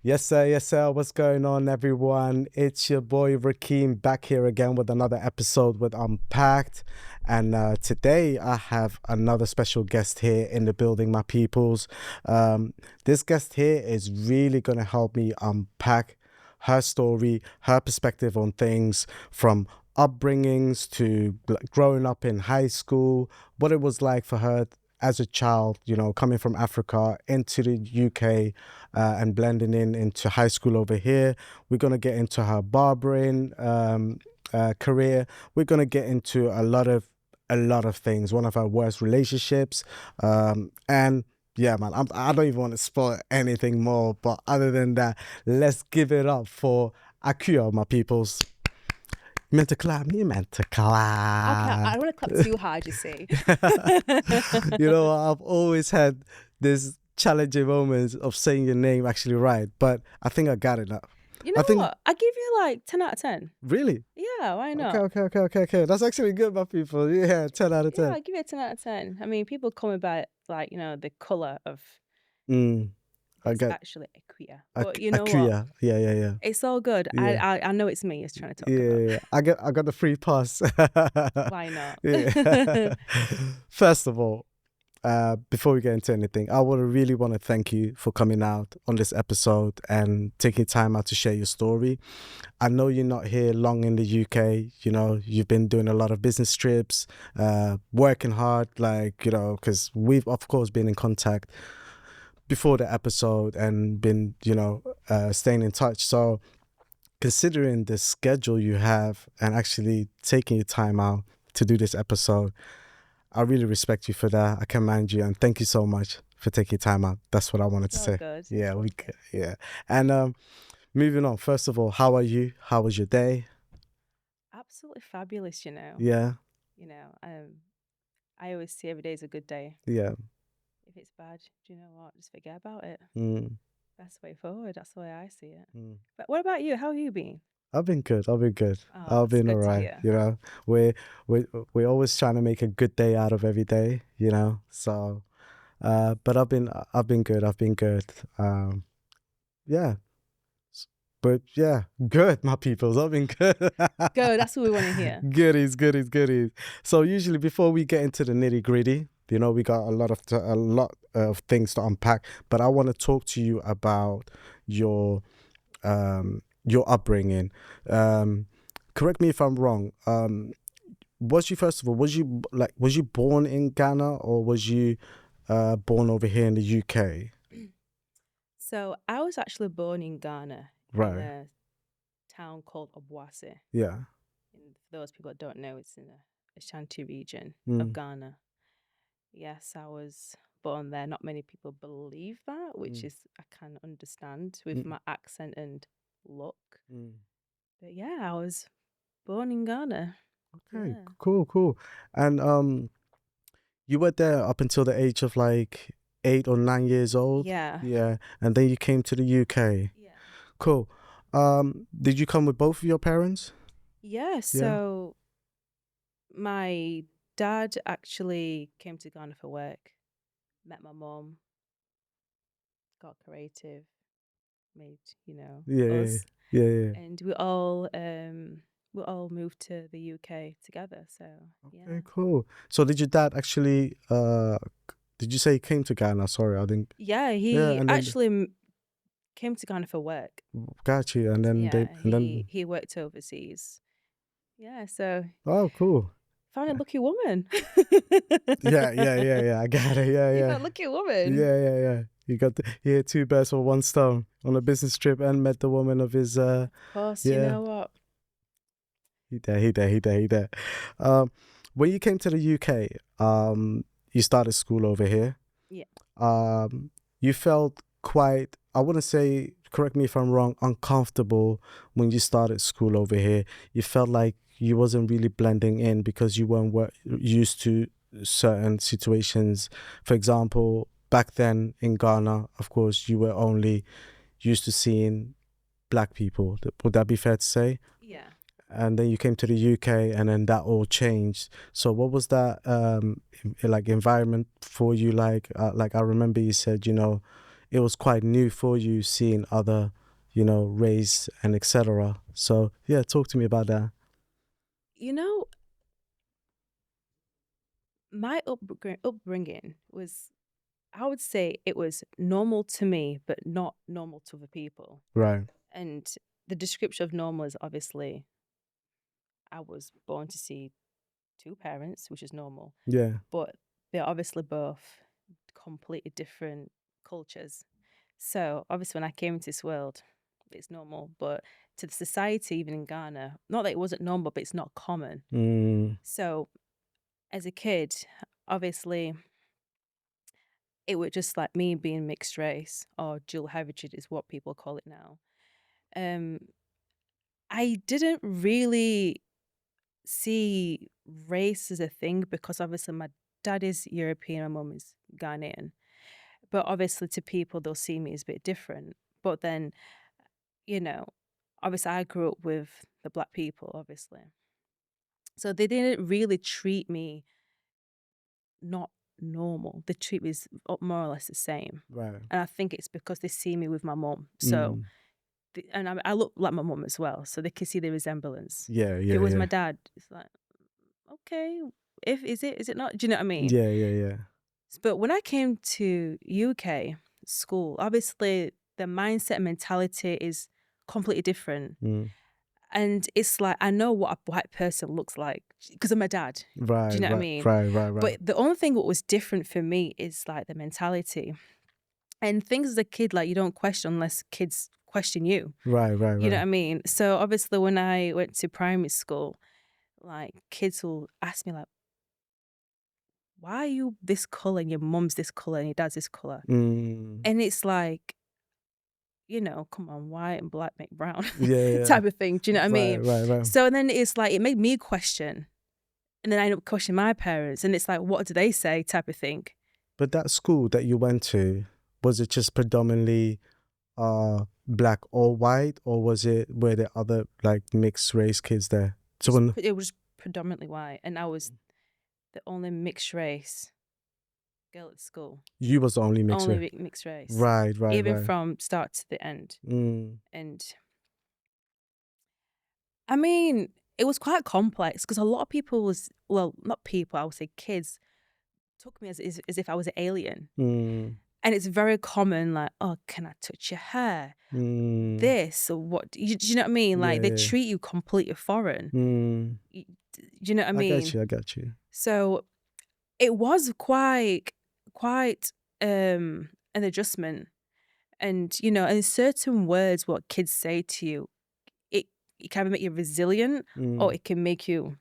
Yes, sir. What's going on, everyone? It's your boy Rakeem back here again with another episode with Unpacked. And today I have another special guest here in the building, my peoples. This guest here is really going to help me unpack her story, her perspective on things from upbringings to growing up in high school, what it was like for her as a child, coming from Africa into the UK and blending in into high school over here. We're going to get into her barbering career. We're going to get into a lot of things. One of her worst relationships. And yeah, man, I don't even want to spoil anything more. But other than that, let's give it up for Akua, my peoples. You meant to clap. You meant to Okay, clap. I don't want to clap too hard, you see. I've always had this challenging moments of saying your name actually right, but I think I got it now. You know what? I give you like 10 out of 10. Really? Yeah, why not? Okay. That's actually good, my people. Yeah, 10 out of 10. Yeah, I give you a 10 out of 10. I mean, people call me by like, the colour of I it's get actually Akua. But you know what? Akua. Yeah. It's all good. Yeah. I know it's me it's trying to talk Yeah. I got the free pass. about. Why not? Yeah. First of all, before we get into anything, I really want to thank you for coming out on this episode and taking time out to share your story. I know you're not here long in the UK. You've been doing a lot of business trips, working hard, because we've, of course, been in contact before the episode and been, staying in touch. So considering the schedule you have and actually taking your time out to do this episode, I really respect you for that. I commend you and thank you so much for taking time out. That's what I wanted to say. Good. Yeah, yeah. And moving on. First of all, how are you? How was your day? Absolutely fabulous, Yeah. I always say every day is a good day. Yeah. If it's bad, do you know what? Just forget about it. That's the way forward. That's the way I see it. But what about you? How have you been? I've been good. Oh, I've been good all to right. hear. We're always trying to make a good day out of every day. So, but I've been good. Yeah. But yeah, good, my peoples. I've been good. Good. That's what we want to hear. Goodies. So usually before we get into the nitty gritty, we got a lot of things to unpack. But I want to talk to you about your upbringing. Correct me if I'm wrong. Was you born in Ghana or was you born over here in the UK? So I was actually born in Ghana, Right. in a town called Obuasi. Yeah. And for those people that don't know, it's in the Ashanti region of Ghana. Yes, I was born there. Not many people believe that, which is I can understand with my accent and look. But yeah, I was born in Ghana. Okay, Yeah. cool. And you were there up until the age of like 8 or 9 years old? Yeah. Yeah. And then you came to the UK. Yeah. Cool. Did you come with both of your parents? Yeah, so my dad actually came to Ghana for work, met my mom, got creative, made, us. Yeah. And we all moved to the UK together. So Okay, cool. So did your dad actually did you say he came to Ghana? Sorry, I think. Yeah, he and then actually came to Ghana for work. got you. And then he worked overseas. Yeah, so oh, cool. found a lucky woman. Yeah. I got it. Yeah. You found a lucky woman. Yeah. You hit two birds with one stone on a business trip and met the woman of his Of course, you know what? He there. When you came to the UK, you started school over here. Yeah. You felt quite, I wouldn't say, correct me if I'm wrong, uncomfortable when you started school over here. You felt like you wasn't really blending in because you weren't used to certain situations. For example, back then in Ghana, of course, you were only used to seeing black people. Would that be fair to say? Yeah. And then you came to the UK and then that all changed. So what was that environment for you like? I remember you said, it was quite new for you seeing other, you know, race and etc. So yeah, talk to me about that. You know, my upbringing was, I would say it was normal to me, but not normal to other people. Right. And the description of normal is obviously I was born to see two parents, which is normal, Yeah. but they're obviously both completely different cultures. So obviously, when I came into this world, it's normal, but to the society, even in Ghana, not that it wasn't normal, but it's not common. So as a kid, obviously, it was just like me being mixed race or dual heritage is what people call it now. Um, I didn't really see race as a thing because obviously my dad is European, my mum is Ghanaian. But obviously to people they'll see me as a bit different. But then, you know, obviously I grew up with the black people, obviously. So they didn't really treat me not normal. They treat me as more or less the same. Right. And I think it's because they see me with my mum. So Mm. and I look like my mum as well, so they can see the resemblance. Yeah, If it yeah, was my yeah. dad, it's like, okay, if is it not? Do you know what I mean? Yeah, yeah, yeah. But when I came to UK school, obviously the mindset and mentality is completely different. Mm. And it's like I know what a white person looks like because of my dad. Do Right, you know what I right, mean? right, right, right. But the only thing what was different for me is like the mentality. And things as a kid, like you don't question unless kids question you. Right, right, You know what right. I mean? So obviously when I went to primary school, like kids will ask me like, why are you this color and your mum's this color and your dad's this color? Mm. And it's like, you know, come on, white and black make brown Yeah, yeah. type of thing. Do you know what I Right, mean? right, right. So then it's like, it made me question. And then I end up questioning my parents. And it's like, what do they say type of thing? But that school that you went to, was it just predominantly black or white, or were there other like mixed race kids there? So when It was predominantly white. And I was the only mixed race girl at school. you was the only mixed race. Only mixed race. Right, right, Even right. from start to the end. Mm. And I mean, it was quite complex because a lot of people well, not people, I would say kids, took me as if I was an alien. Mm. And it's very common, like, oh, can I touch your hair? Mm. This or what? Do you know what I mean? Yeah, Like they yeah. treat you completely foreign. Mm. Do you know what I I mean? get you, I get you. So it was quite an adjustment. And you know, and certain words what kids say to you, it can make you resilient or Mm. it can make you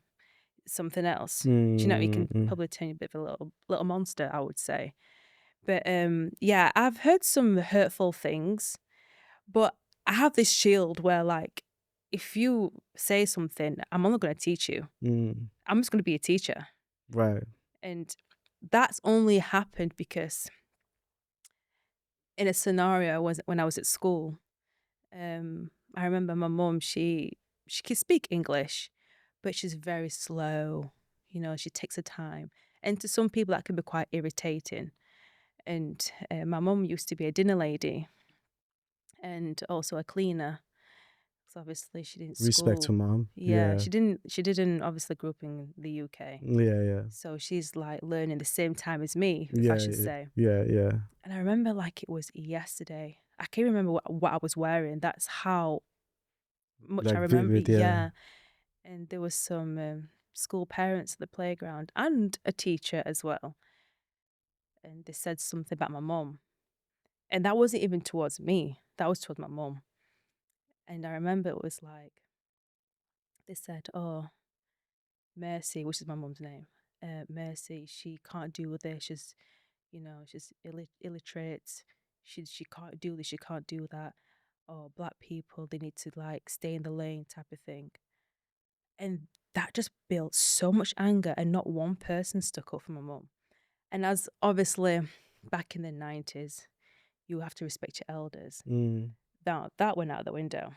something else. Do you know, it Mm. can Mm. probably turn you a bit of a little monster, I would say. But yeah, I've heard some hurtful things, but I have this shield where like if you say something, I'm only gonna teach you. Mm. I'm just gonna be a teacher. Right. And that's only happened because in a scenario was when I was at school, I remember my mum, she can speak English, but she's very slow. You know, she takes her time. And to some people that can be quite irritating. And my mum used to be a dinner lady and also a cleaner. So obviously she didn't Respect to school. mom. Yeah, Yeah. she didn't obviously grow up in the UK. Yeah, yeah. So she's like learning the same time as me, if I Yeah, should yeah, say. yeah, yeah. And I remember like it was yesterday. I can't remember what I was wearing. That's how much I Like remember. vivid, yeah. Yeah. And there was some school parents at the playground and a teacher as well. And they said something about my mum. And that wasn't even towards me. That was towards my mum. And I remember it was like, they said, oh, Mercy, which is my mum's name. Mercy, she can't do this. She's, you know, she's illiterate. She can't do this. She can't do that. Or black people, they need to like stay in the lane type of thing. And that just built so much anger, and not one person stuck up for my mum. And as obviously back in the 90s, you have to respect your elders. Mm. That went out the window.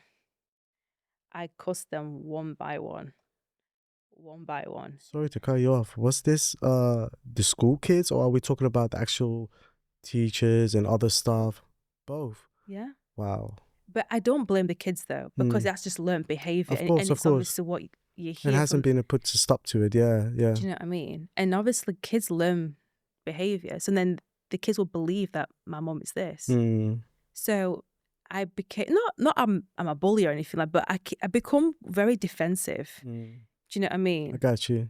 I cussed them one by one. One by one. Sorry to cut you off. Was this the school kids, or are we talking about the actual teachers and other staff? Both. Yeah. Wow. But I don't blame the kids though, because that's just learned behavior. Of course, and it's obviously what you hear. It hasn't been a put to stop to it. Yeah. Do you know what I mean? And obviously kids learn behaviors, and then the kids will believe that my mom is this. So I became not I'm a bully or anything like, but I become very defensive. Do you know what I mean? I got you.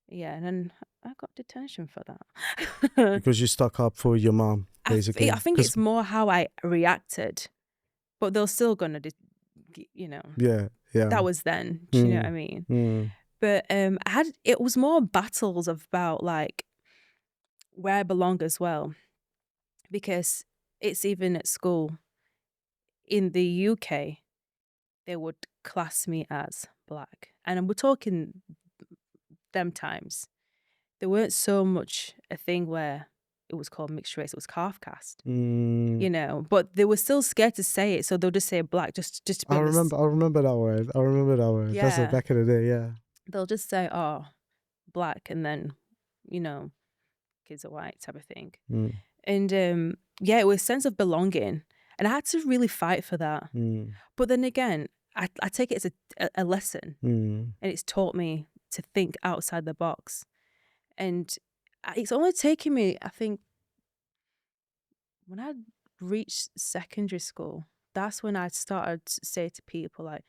Yeah, and then I got detention for that. Because you stuck up for your mom, basically. I think it's more how I reacted, but they're still gonna, Yeah. That was then. Do you know what I mean? But it was more battles about like where I belong as well, because it's even at school. In the UK, they would class me as black, and we're talking them times. There weren't so much a thing where it was called mixed race; it was calf caste. But they were still scared to say it, so they'll just say black just to be honest. I remember that word. Yeah. That's like back in the day. Yeah. They'll just say, "Oh, black," and then, kids are white type of thing. And it was a sense of belonging, and I had to really fight for that. But then again, I take it as a lesson, and it's taught me to think outside the box. And it's only taken me, I think, when I reached secondary school, that's when I started to say to people like,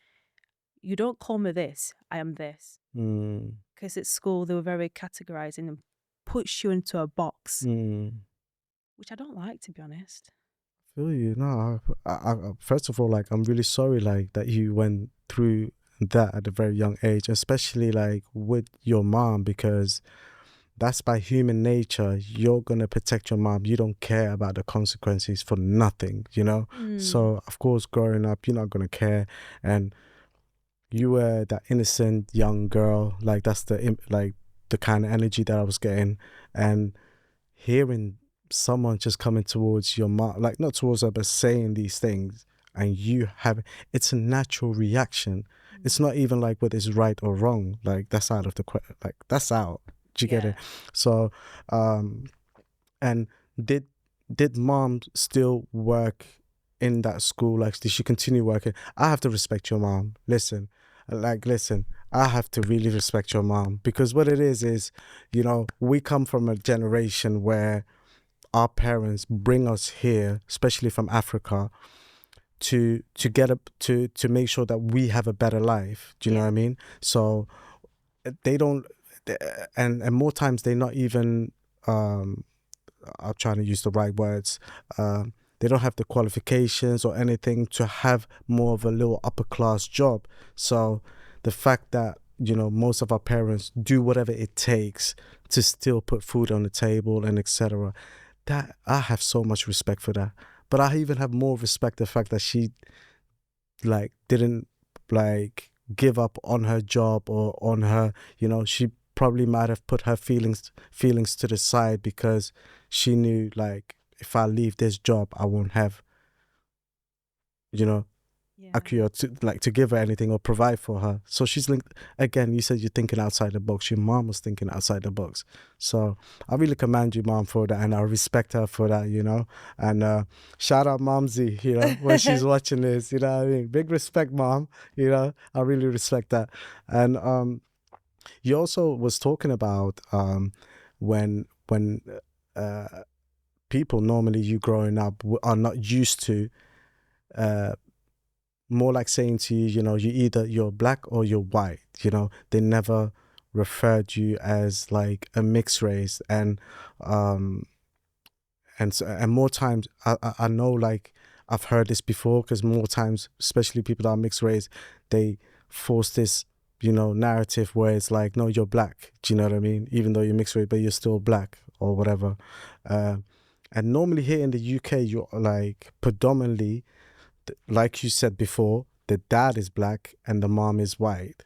you don't call me this, I am this. Because at school they were very categorizing and push you into a box, which I don't like, to be honest. I feel you. No, I first of all, like, I'm really sorry, like, that you went through that at a very young age, especially like with your mom, because that's by human nature. You're gonna protect your mom. You don't care about the consequences for nothing, So of course, growing up, you're not gonna care, and you were that innocent young girl. Like, that's the kind of energy that I was getting, and hearing someone just coming towards your mom, like not towards her, but saying these things, and it's a natural reaction. It's not even like whether it's right or wrong. Like, that's out of the like, that's out. Do you get it? So, and did mom still work in that school? Like, did she continue working? I have to respect your mom. Listen, I have to really respect your mom, because what it is, we come from a generation where our parents bring us here, especially from Africa, to get up to make sure that we have a better life. Do you know what I mean? So they don't, and more times they're not even, I'm trying to use the right words, they don't have the qualifications or anything to have more of a little upper class job. So the fact that, most of our parents do whatever it takes to still put food on the table and etc., that I have so much respect for that. But I even have more respect the fact that she like didn't like give up on her job or on her, she probably might have put her feelings to the side, because she knew, like, if I leave this job, I won't have, Akua to give her anything or provide for her. So she's linked again. You said you're thinking outside the box. Your mom was thinking outside the box. So I really commend you, mom, for that, and I respect her for that. And shout out Momsy, when she's watching this. You know what I mean? Big respect, mom. I really respect that. And you also was talking about when people normally, you growing up, are not used to. More like saying to you, you're black or you're white. They never referred you as like a mixed race, and more times I know, like, I've heard this before, because more times, especially people that are mixed race, they force this narrative where it's like, no, you're black. Do you know what I mean? Even though you're mixed race, but you're still black or whatever. And normally here in the UK, you're like predominantly, like you said before, the dad is black and the mom is white,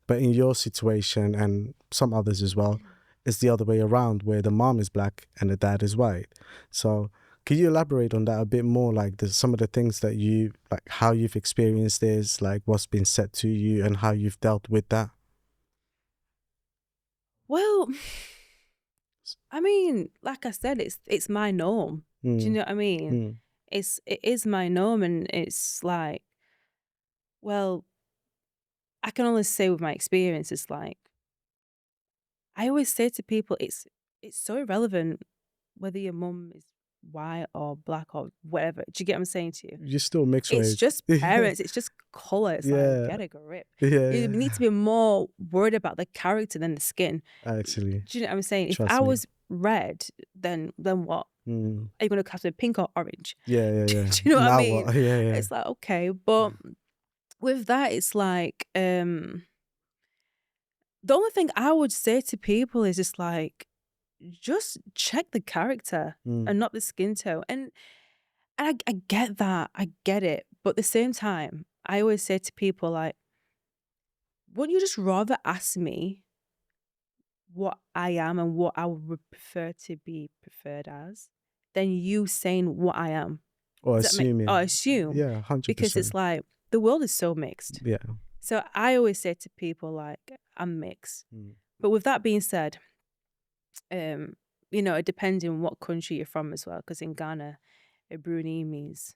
But in your situation, and some others as well, it's the other way around, where the mom is black and the dad is white. So can you elaborate on that a bit more? Like, some of the things that you, like, how you've experienced this, like what's been said to you and how you've dealt with that? Well, I mean, like I said, it's my norm. Do you know what I mean? it is my norm, and it's like, well, I can only say with my experience, it's like, I always say to people, it's so irrelevant whether your mum is white or black or whatever. Do you get what I'm saying to you? You're still mixed It's race. just parents. It's just color. It's like, get a grip. You need to be more worried about the character than the skin. Actually, do you know what I'm saying? If trust I me. was red, then what? Are you going to cast me pink or orange? Yeah. Do you know what I mean? What? Yeah. It's like, okay, but with that, it's like, the only thing I would say to people is just like, just check the character and not the skin tone. And I get that. I get it. But at the same time, I always say to people, like, wouldn't you just rather ask me what I am and what I would prefer to be preferred as than you saying what I am? Or assuming. Or assume. Yeah, 100%. Because it's like, the world is so mixed. Yeah. So I always say to people, like, I'm mixed. But with that being said, you know, it depends on what country you're from as well. Because in Ghana, a Brunei means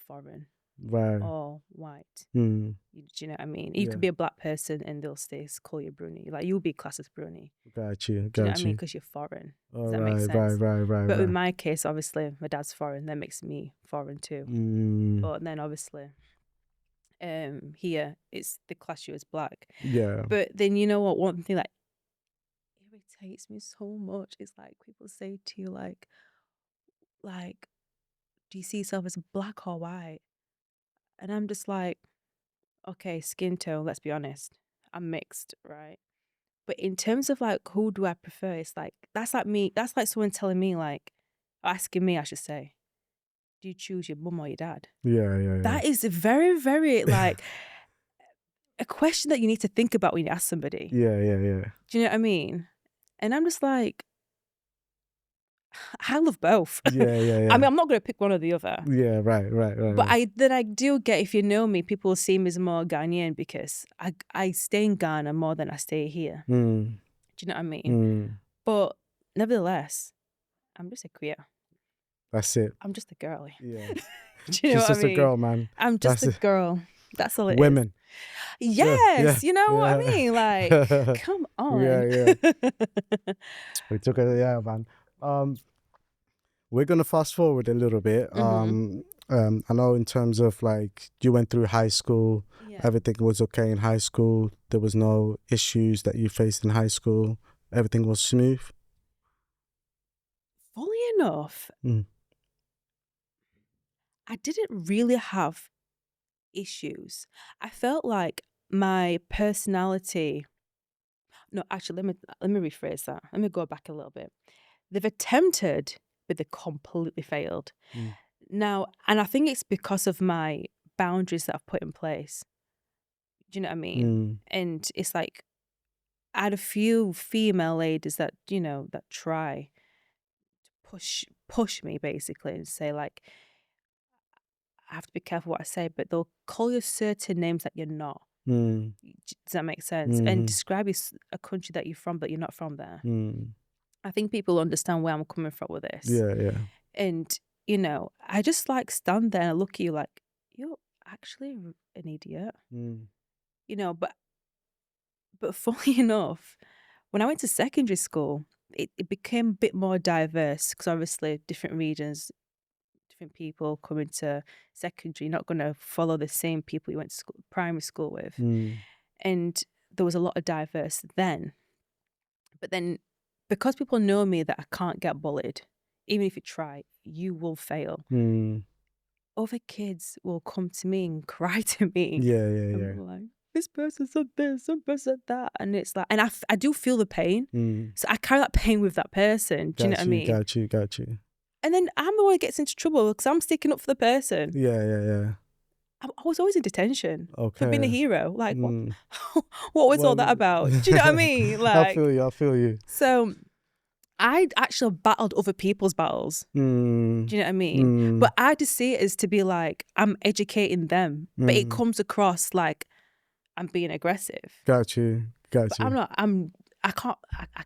foreign, right, or white. Do you know what I mean? You could be a black person and they'll call you Brunei. Like, you'll be classed as Brunei. Got you. Do you know what I mean? Because you're foreign. Does that make sense? Right. But in my case, obviously, my dad's foreign. That makes me foreign too. But then obviously, here it's the class you as black. Yeah. But then you know what? One thing that irritates me so much is like people say to you like, do you see yourself as black or white? And I'm just like, okay, skin tone, let's be honest. I'm mixed, right? But in terms of like, who do I prefer? It's like, that's like someone telling me, like, asking me, I should say, do you choose your mum or your dad? Yeah. That is very, very like a question that you need to think about when you ask somebody. Yeah. Do you know what I mean? And I'm just like, I love both. Yeah. I mean, I'm not going to pick one or the other. Yeah, right. But I do get, if you know me, people see me as more Ghanaian because I stay in Ghana more than I stay here. Do you know what I mean? But nevertheless, I'm just a queer. That's it. I'm just a girlie. Yeah. Do you know She's what I just mean? a girl, man. I'm just a girl. That's all it is. Women. Yes, Yeah. you know what I mean? Like, come on. Yeah. We took it, yeah, man. We're gonna fast forward a little bit. I know in terms of like you went through high school, everything was okay in high school. There was no issues that you faced in high school. Everything was smooth. Fully enough, I didn't really have issues. I felt like my personality. No, actually, let me rephrase that. Let me go back a little bit. They've attempted, but they completely failed. Now, and I think it's because of my boundaries that I've put in place. Do you know what I mean? And it's like, I had a few female ladies that, you know, that try to push me basically and say like, I have to be careful what I say, but they'll call you certain names that you're not. Does that make sense? And describe a country that you're from, but you're not from there. I think people understand where I'm coming from with this. Yeah. And, you know, I just like stand there and I look at you like, you're actually an idiot. You know, but funnily enough, when I went to secondary school, it became a bit more diverse because obviously different regions, different people coming to secondary, not going to follow the same people you went to primary school with. And there was a lot of diverse then. But then because people know me that I can't get bullied, even if you try, you will fail. Other kids will come to me and cry to me. Yeah. I'm like, this person said this, some person said that. And it's like, and I do feel the pain. So I carry that pain with that person. Do you know what I mean? Got you. And then I'm the one who gets into trouble because I'm sticking up for the person. Yeah. I was always in detention for being a hero. Like, what was Well, all that about? Do you know what I mean? Like, I feel you. So I actually battled other people's battles. Do you know what I mean? But I just see it as to be like, I'm educating them. But it comes across like I'm being aggressive. Got you. But I'm not. I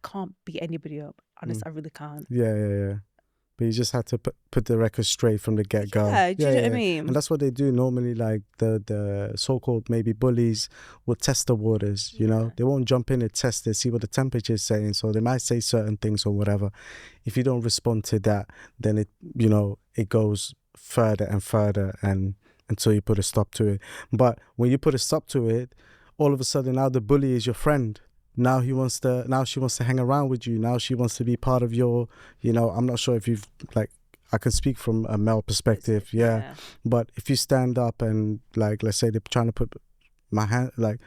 can't beat anybody up. Honest, I really can't. Yeah. But you just had to put the record straight from the get-go. Yeah, do you know what I mean? And that's what they do normally. Like the so-called maybe bullies will test the waters, you know. They won't jump in and test it, see what the temperature is saying. So they might say certain things or whatever. If you don't respond to that, then it, you know, it goes further and further and until you put a stop to it. But when you put a stop to it, all of a sudden now the bully is your friend. Now she wants to hang around with you. Now she wants to be part of your, you know, I'm not sure if you've, like, I can speak from a male perspective, yeah. But if you stand up and, like, let's say they're trying to put my hand, like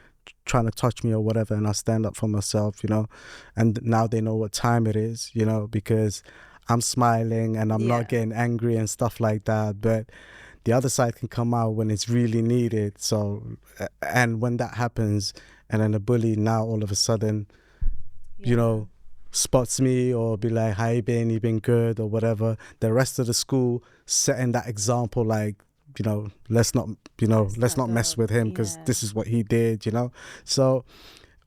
trying to touch me or whatever, and I stand up for myself, you know, and now they know what time it is, you know, because I'm smiling and I'm not getting angry and stuff like that. But the other side can come out when it's really needed. So, and when that happens, and then the bully now all of a sudden, you know, spots me or be like, "How you been? You been good?" or whatever. The rest of the school setting that example, like, you know, let's not mess with him because this is what he did, you know. So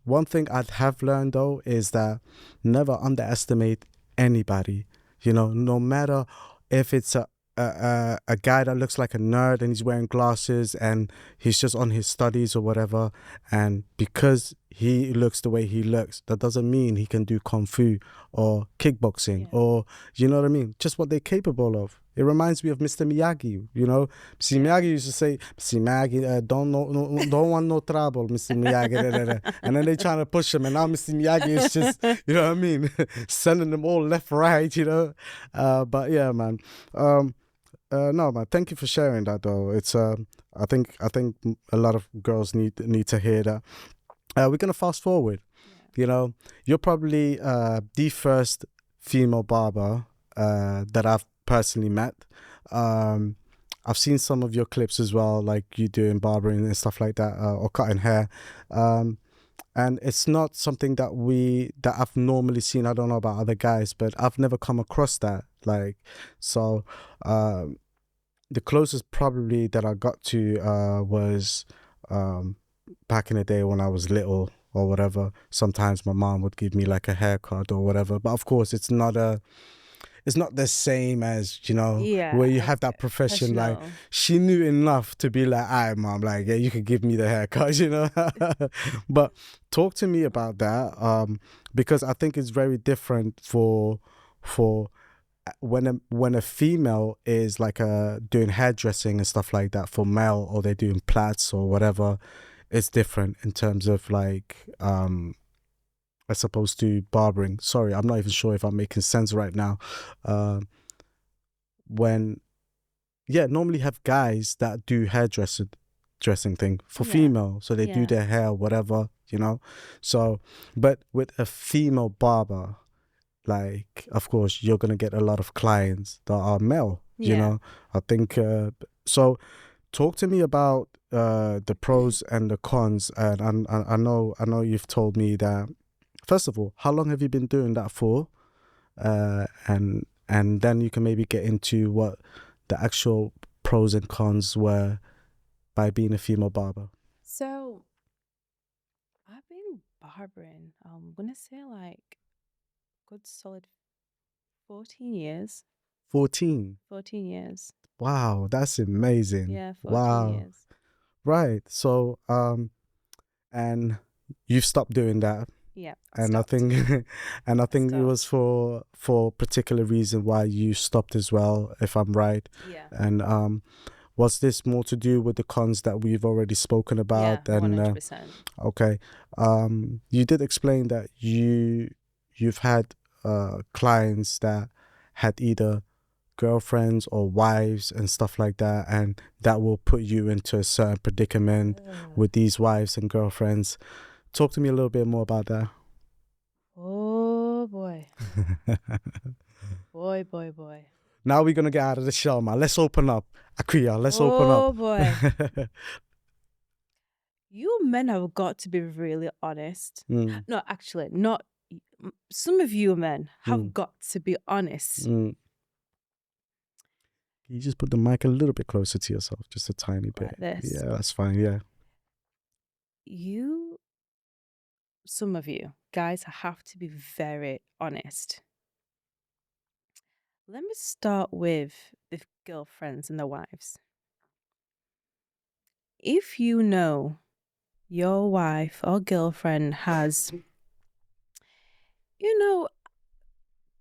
one thing I have learned though is that never underestimate anybody, you know, no matter if it's a guy that looks like a nerd and he's wearing glasses and he's just on his studies or whatever, and because he looks the way he looks, that doesn't mean he can do kung fu or kickboxing or, you know what I mean, just what they're capable of. It reminds me of Mr. Miyagi, you know. Mr. Miyagi used to say, "Mr. Miyagi, don't want no trouble, Mr. Miyagi." And then they trying to push him, and now Mr. Miyagi is just, you know what I mean, sending them all left, right, you know. But yeah, man. No, man. Thank you for sharing that, though. It's I think a lot of girls need to hear that. We're gonna fast forward. You know, you're probably the first female barber that I've personally met. I've seen some of your clips as well, like you doing barbering and stuff like that, or cutting hair. And it's not something that I've normally seen. I don't know about other guys, but I've never come across that. Like, so the closest probably that I got to was back in the day when I was little or whatever. Sometimes my mom would give me like a haircut or whatever, but of course it's not the same as, you know, where you have that profession. Like, she knew enough to be like, "All right, mom, like, yeah, you could give me the haircut," you know. But talk to me about that, because I think it's very different for when a female is like doing hairdressing and stuff like that for male, or they're doing plaits or whatever. It's different in terms of like as opposed to barbering. Sorry, I'm not even sure if I'm making sense right now. When normally have guys that do dressing thing for female, so they do their hair, whatever, you know. So, but with a female barber, like, of course you're gonna get a lot of clients that are male, you know. I think so. Talk to me about the pros and the cons. And I know you've told me that. First of all, how long have you been doing that for? And then you can maybe get into what the actual pros and cons were by being a female barber. So I've been barbering, I'm gonna say like good solid 14 years. 14 years. Wow, that's amazing. Yeah, 14 wow years. Right. So and you've stopped doing that. Yeah, and I think it was for a particular reason why you stopped as well, if I'm right. Yeah. And was this more to do with the cons that we've already spoken about? Yeah, 100%. Okay. You did explain that you've had clients that had either girlfriends or wives and stuff like that, and that will put you into a certain predicament with these wives and girlfriends. Talk to me a little bit more about that. Oh boy. boy. Now we're gonna get out of the shell, man. Let's open up. Akua, let's open up. Oh boy. You men have got to be really honest. No, actually, not some of you men have got to be honest. Can you just put the mic a little bit closer to yourself, just a tiny bit? Like this. Yeah, that's fine. Yeah. Some of you guys have to be very honest. Let me start with the girlfriends and the wives. If you know your wife or girlfriend has, you know,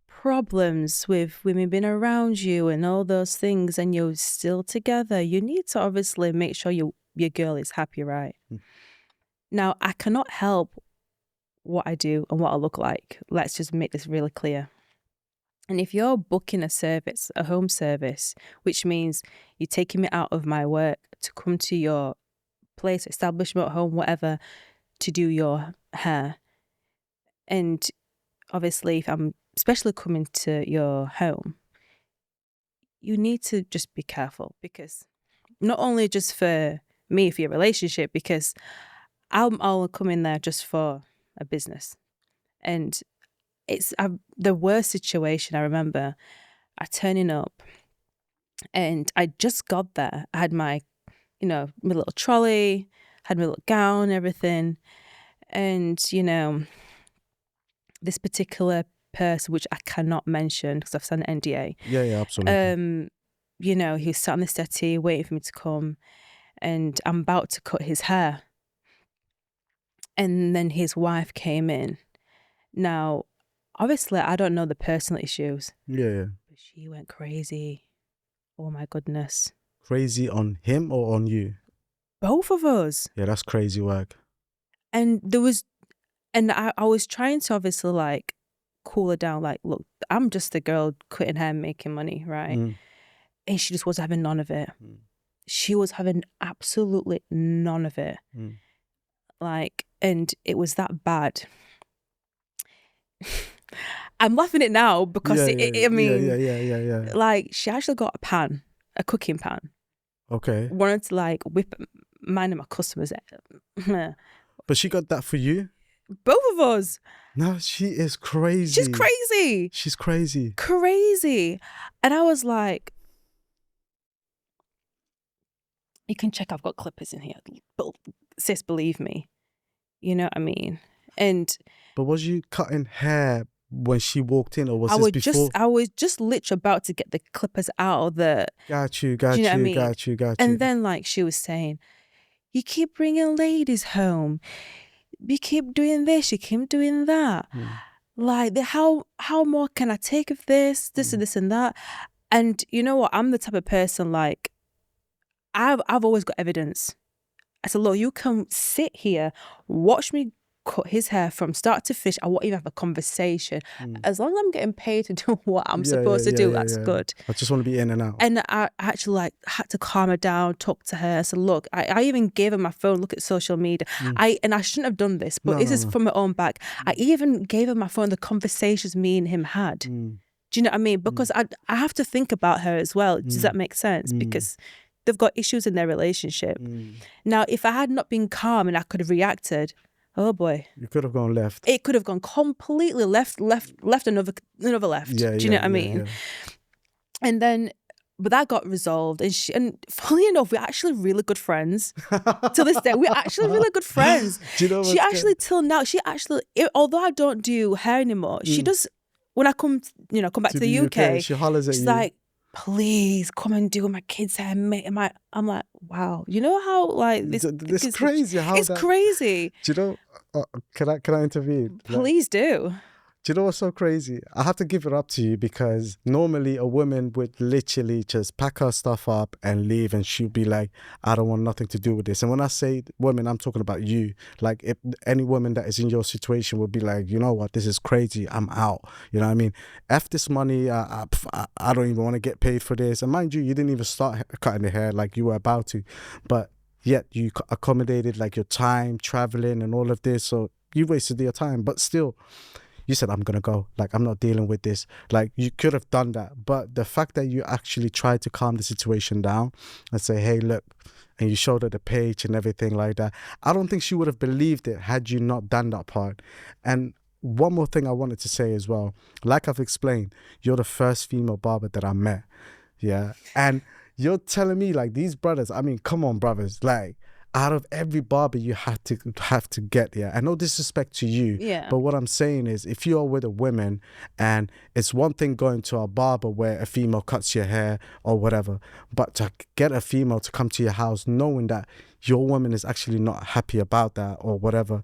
problems with women being around you and all those things, and you're still together, you need to obviously make sure your girl is happy, right? Now, I cannot help what I do and what I look like. Let's just make this really clear. And if you're booking a service, a home service, which means you're taking me out of my work to come to your place, establishment, home, whatever, to do your hair. And obviously, if I'm especially coming to your home, you need to just be careful, because not only just for me, for your relationship, because I'll come in there just for a business. And it's the worst situation. I remember I turning up and I just got there. I had my, my little trolley, had my little gown, everything. And, this particular person, which I cannot mention because I've signed an NDA. Yeah, absolutely. He was sat on the settee waiting for me to come, and I'm about to cut his hair. And then his wife came in. Now, obviously, I don't know the personal issues. Yeah. But she went crazy. Oh my goodness. Crazy on him or on you? Both of us. Yeah, that's crazy work. And I was trying to obviously cool her down. Like, look, I'm just a girl quitting hair and making money, right? And she just was having none of it. She was having absolutely none of it. And it was that bad. I'm laughing at it now because she actually got a cooking pan. Okay. Wanted to whip mine and my customers. But she got that for you? Both of us. No, she is crazy. She's crazy. She's crazy. Crazy. And I was like, you can check, I've got clippers in here. But sis, believe me. You know what I mean? But was you cutting hair when she walked in, or was this before? I was just literally about to get the clippers out of the... Got you. And then she was saying, you keep bringing ladies home. You keep doing this, you keep doing that. How more can I take of this and this and that? And you know what? I'm the type of person, I've always got evidence. I said, look, you can sit here, watch me cut his hair from start to finish. I won't even have a conversation. As long as I'm getting paid to do what I'm supposed to do, that's good. I just want to be in and out. And I actually had to calm her down, talk to her. I said, look, I even gave her my phone, look at social media. I shouldn't have done this, but this is from my own back. I even gave her my phone, the conversations me and him had. Do you know what I mean? Because I have to think about her as well. Does that make sense? Because they've got issues in their relationship. Now, if I had not been calm and I could have reacted, oh boy. You could have gone left. It could have gone completely left, another left. Yeah, do you know what I mean? Yeah. And then, but that got resolved. And funnily enough, we're actually really good friends. To this day, we're actually really good friends. Do you know she actually, till now, although I don't do hair anymore, she does, when I come back to the UK, she hollers at you. She's like, please come and do my kids' hair. I'm like, wow. You know how this is crazy. It's crazy. Do you know? Can I intervene? Please do. Do you know what's so crazy? I have to give it up to you, because normally a woman would literally just pack her stuff up and leave, and she'd be like, I don't want nothing to do with this. And when I say women, I'm talking about you. Like, if any woman that is in your situation would be like, you know what, this is crazy, I'm out. You know what I mean? F this money, I don't even want to get paid for this. And mind you, you didn't even start cutting the hair like you were about to. But yet you accommodated your time, traveling and all of this. So you wasted your time. But still, you said, I'm going to go. I'm not dealing with this. You could have done that. But the fact that you actually tried to calm the situation down and say, hey, look, and you showed her the page and everything like that, I don't think she would have believed it had you not done that part. And one more thing I wanted to say as well. Like I've explained, you're the first female barber that I met. Yeah. And you're telling me these brothers, I mean, come on, brothers. out of every barber you have to get, yeah, and no disrespect to you, Yeah. but what I'm saying is, if you're with a woman, and it's one thing going to a barber where a female cuts your hair or whatever, but to get a female to come to your house knowing that your woman is actually not happy about that or whatever,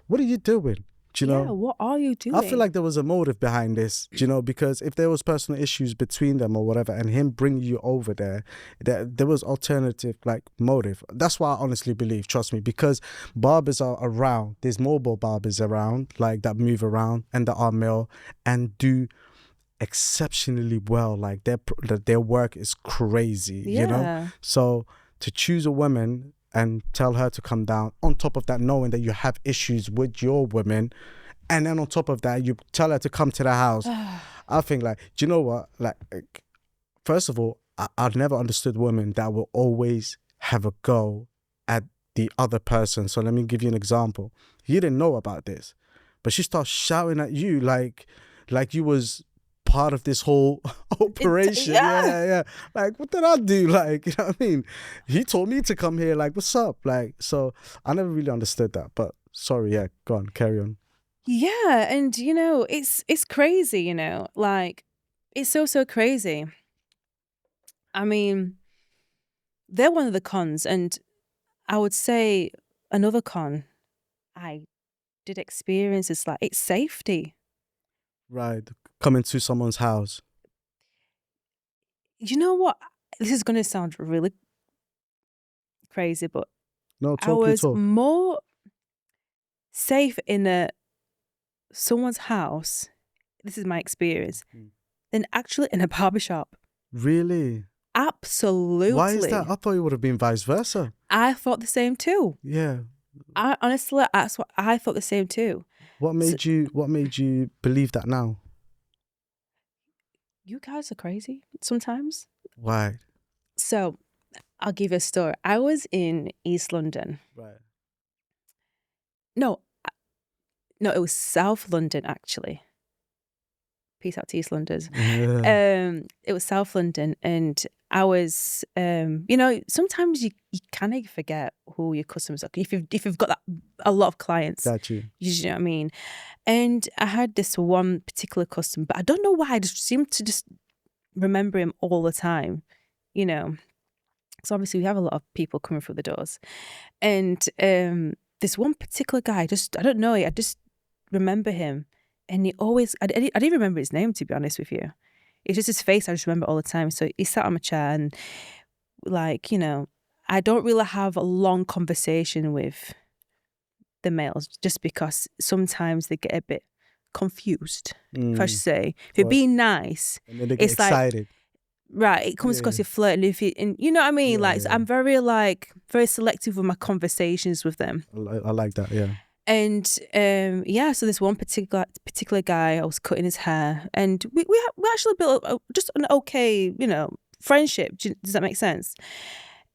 what are you doing? Do you know? What are you doing? I feel like there was a motive behind this, do you know, because if there was personal issues between them or whatever, and him bringing you over there was alternative like motive. That's why I honestly believe, trust me, because barbers are around. There's mobile barbers around, like that move around and that are male and do exceptionally well. Like their work is crazy, you know. So to choose a woman and tell her to come down, on top of that knowing that you have issues with your women, and then on top of that you tell her to come to the house, I think, like, do you know what, like, first of all, I've never understood women that will always have a go at the other person. So let me give you an example. You didn't know about this, but she starts shouting at you like you was part of this whole operation. Yeah. Like, what did I do? Like, you know what I mean? He told me to come here. Like, what's up? Like, so I never really understood that. But sorry, yeah, go on, carry on. Yeah, and you know, it's crazy, you know, like, it's so crazy. I mean, they're one of the cons, and I would say another con I did experience is like, it's safety. Right, coming to someone's house. You know what? This is going to sound really crazy, but No, I was more safe in someone's house, this is my experience, than actually in a barbershop. Really? Absolutely. Why is that? I thought it would have been vice versa. I thought the same too. Yeah. I honestly, that's what I thought the same too. What made you believe that now? You guys are crazy sometimes. Why? So, I'll give you a story. I was in East London. Right. No, it was South London, actually. Peace out to East Londoners. Yeah. It was South London, and I was, you know, sometimes you kind of forget who your customers are. If you've got a lot of clients, Got you. You know what I mean? And I had this one particular customer, but I don't know why, I just seemed to just remember him all the time, you know. So obviously we have a lot of people coming through the doors, and this one particular guy, I don't know, I just remember him, and he always, I didn't remember his name, to be honest with you. It's just his face I just remember all the time. So he sat on my chair, and like, you know, I don't really have a long conversation with the males, just because sometimes they get a bit confused, if I should say. If you're being nice, and then they get excited. Right, it comes across your flirt, and you know what I mean. So I'm very selective with my conversations with them. I like that, yeah. And so this one particular guy, I was cutting his hair, and we actually built just an okay, you know, friendship. Does that make sense?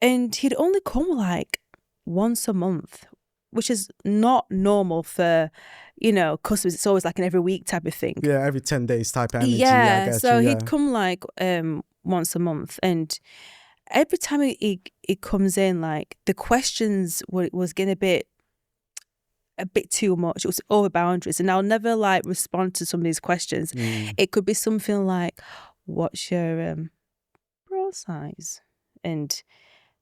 And he'd only come like once a month, which is not normal for, you know, customers. It's always like an every week type of thing. Yeah, every 10 days type energy. Yeah, so he'd come like once a month, and every time he comes in, like, the questions was getting a bit too much. It was over boundaries, and I'll never like respond to some of these questions. It could be something like, "What's your bra size?" And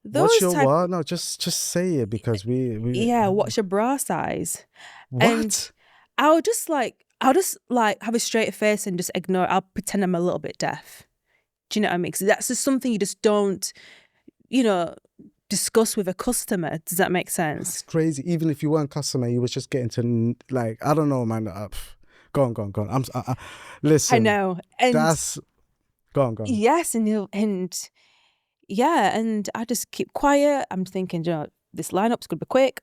those what's your what? No, just say it, because we what's your bra size? What? And I'll just like have a straight face and just ignore it. I'll pretend I'm a little bit deaf. Do you know what I mean? Because that's just something you just don't, you know, discuss with a customer. Does that make sense? It's crazy. Even if you weren't a customer, you was just getting to, like, I don't know, man. Go on. Listen. I know. And that's go on. Yes, and I just keep quiet. I'm thinking, you know, this lineup's gonna be quick.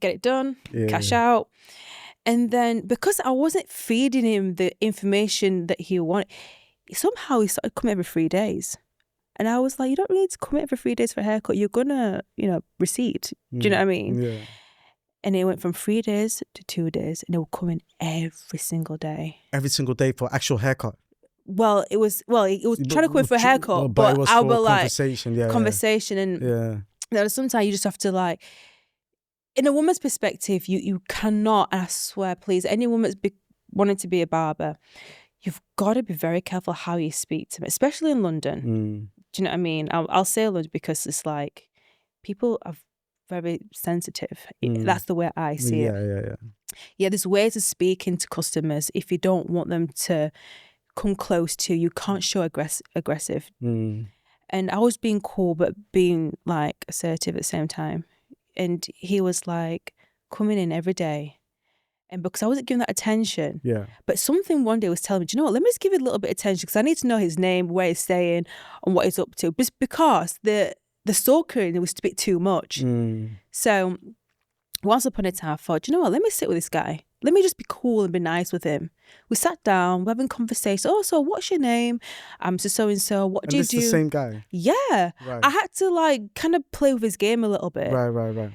Get it done. Cash out. And then, because I wasn't feeding him the information that he wanted, somehow he started coming every 3 days. And I was like, you don't really need to come every 3 days for a haircut. You're gonna, you know, recede. Do you know what I mean? Yeah. And it went from 3 days to 2 days, and they would come in every single day. Every single day for actual haircut. Well, it was trying to come in for a haircut, but it was I for will like conversation. conversation, and yeah. There was sometimes you just have to like, in a woman's perspective, you cannot, and I swear, please, any woman that's wanting to be a barber, you've got to be very careful how you speak to them, especially in London. Do you know what I mean? I'll say London because it's like people are very sensitive. That's the way I see it. Yeah, there's ways of speaking to customers. If you don't want them to come close to you, can't show aggressive. And I was being cool, but being like assertive at the same time. And he was like coming in every day. And because I wasn't giving that attention, but something one day was telling me, do you know what, let me just give it a little bit of attention because I need to know his name, where he's staying and what he's up to. Just because the stalking was a bit too much. So once upon a time I thought, do you know what, let me sit with this guy. Let me just be cool and be nice with him. We sat down, we're having conversation. Oh, so what's your name? I'm so-and-so. What do you do? The same guy? Yeah. Right. I had to like kind of play with his game a little bit. Right.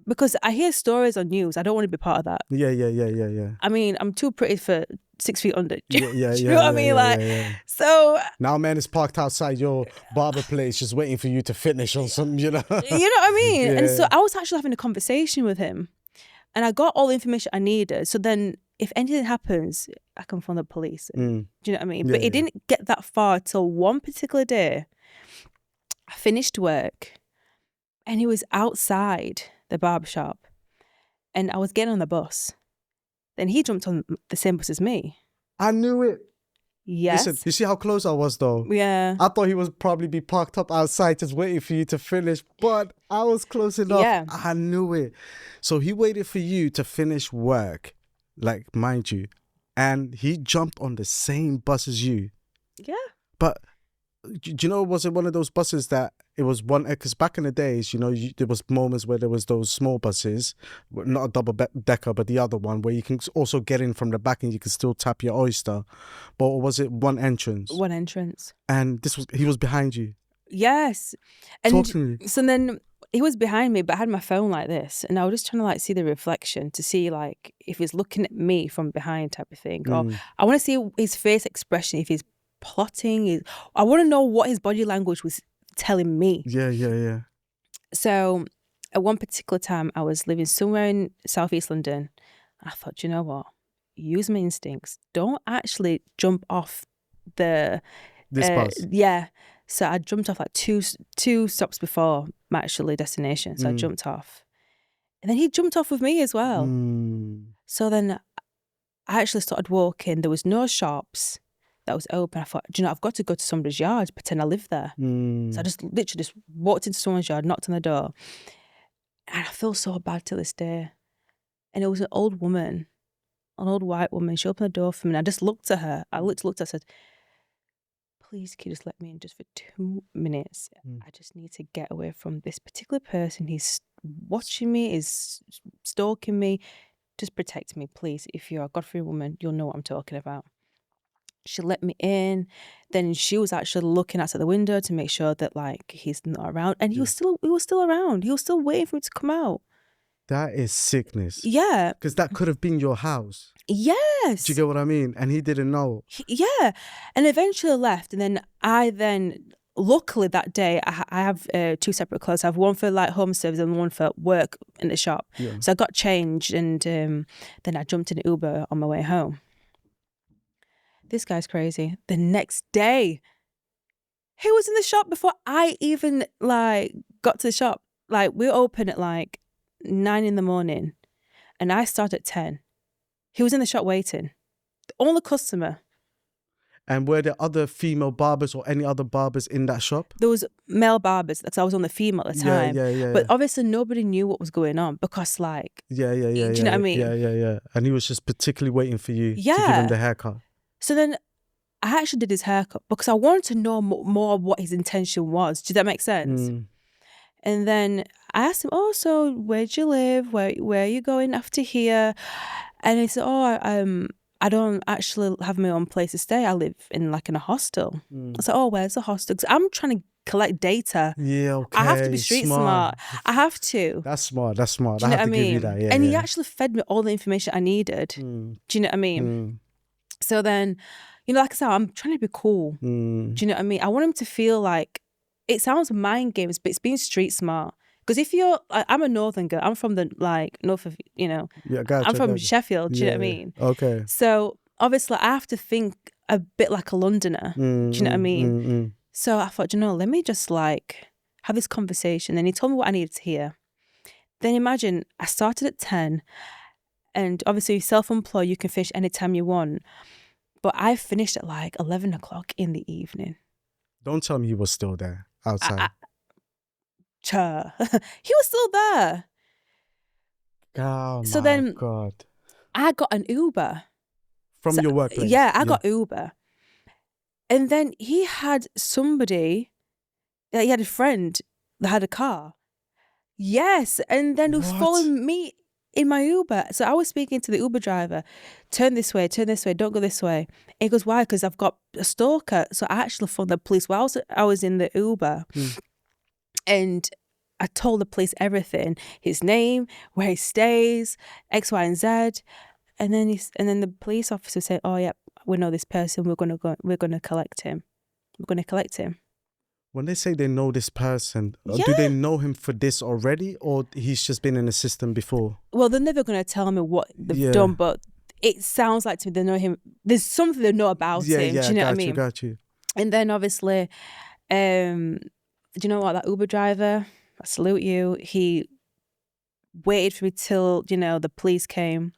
Because I hear stories on news. I don't want to be part of that. Yeah. I mean, I'm too pretty for 6 feet under. Do you know what I mean? Yeah. So now man is parked outside your barber place just waiting for you to finish on some, you know. You know what I mean? And so I was actually having a conversation with him. And I got all the information I needed. So then if anything happens, I can phone the police. Do you know what I mean? But it didn't get that far till one particular day. I finished work and he was outside the barbershop and I was getting on the bus. Then he jumped on the same bus as me. I knew it. Yes. Listen, you see how close I was though? Yeah. I thought he was probably be parked up outside just waiting for you to finish, but I was close enough. Yeah. I knew it. So he waited for you to finish work, like mind you, and he jumped on the same bus as you. Yeah. But do you know, was it one of those buses that it was one, because back in the days, you know, there was moments where there was those small buses, not a double decker, but the other one where you can also get in from the back and you can still tap your oyster. But was it one entrance? One entrance. And he was behind you? Yes. And talk to me. So then he was behind me, but I had my phone like this and I was just trying to like see the reflection to see like if he's looking at me from behind type of thing. Or I want to see his face expression, if he's plotting. I want to know what his body language was telling me. Yeah. So at one particular time I was living somewhere in southeast London and I thought, you know what, use my instincts, don't actually jump off the bus. Yeah, so I jumped off like two stops before my actually destination. So I jumped off and then he jumped off with me as well. So then I actually started walking. There was no shops that was open. I thought, do you know, I've got to go to somebody's yard, pretend I live there. So I just literally walked into someone's yard, knocked on the door. And I feel so bad to this day. And it was an old woman, an old white woman. She opened the door for me and I just looked at her. I looked at her, I said, please, can you just let me in just for 2 minutes? I just need to get away from this particular person. He's watching me, is stalking me. Just protect me, please. If you're a God-fearing woman, you'll know what I'm talking about. She let me in. Then she was actually looking outside the window to make sure that like he's not around. And he was still around. He was still waiting for me to come out. That is sickness. Yeah. Because that could have been your house. Yes. Do you get what I mean? And he didn't know. Yeah. And eventually left. And then luckily that day, I have 2 separate clothes. I have one for like home service and one for work in the shop. Yeah. So I got changed and then I jumped in an Uber on my way home. This guy's crazy. The next day, he was in the shop before I even like got to the shop. Like we open at like 9 in the morning and I start at 10. He was in the shop waiting. The only customer. And were there other female barbers or any other barbers in that shop? There was male barbers because I was on the female at the time. Yeah. But obviously nobody knew what was going on because like... Yeah. Do you know what I mean? Yeah. And he was just particularly waiting for you to give him the haircut. So then I actually did his haircut because I wanted to know more what his intention was. Did that make sense? And then I asked him, oh, so where do you live? Where are you going after here? And he said, oh, I don't actually have my own place to stay. I live in a hostel. I said, oh, where's the hostel? Because I'm trying to collect data. Yeah, okay. I have to be street smart. I have to. That's smart. Do you know what I mean? Give you that. Yeah, and he actually fed me all the information I needed. Do you know what I mean? So then, you know, like I said, I'm trying to be cool. Do you know what I mean? I want him to feel like, it sounds mind games, but it's being street smart. Because if I'm a northern girl. I'm from the north of, Yeah, I'm from gotcha. Sheffield. Do you know what I mean? Okay. So obviously I have to think a bit like a Londoner. Do you know what I mean? So I thought, let me just have this conversation. And he told me what I needed to hear. Then imagine I started at 10, and obviously self-employed, you can finish anytime you want. But I finished at 11 o'clock in the evening. Don't tell me he was still there outside. He was still there. Oh So my then God. I got an Uber. From your workplace? Yeah, I got Uber. And then he had somebody, he had a friend that had a car. Yes. And then he was following me in my Uber. So I was speaking to the Uber driver, turn this way, don't go this way. And he goes, why? Because I've got a stalker. So I actually phoned the police while I was in the Uber. And I told the police everything, his name, where he stays, X, Y, and Z. And then the police officer said, oh yeah, we know this person, we're gonna collect him. We're gonna collect him. When they say they know this person, do they know him for this already, or he's just been in the system before? Well, they're never gonna tell me what they've done, but it sounds like to me they know him. There's something they know about him. Do you know what I mean? Got you. And then obviously, do you know what, that Uber driver, I salute you. He waited for me till, the police came.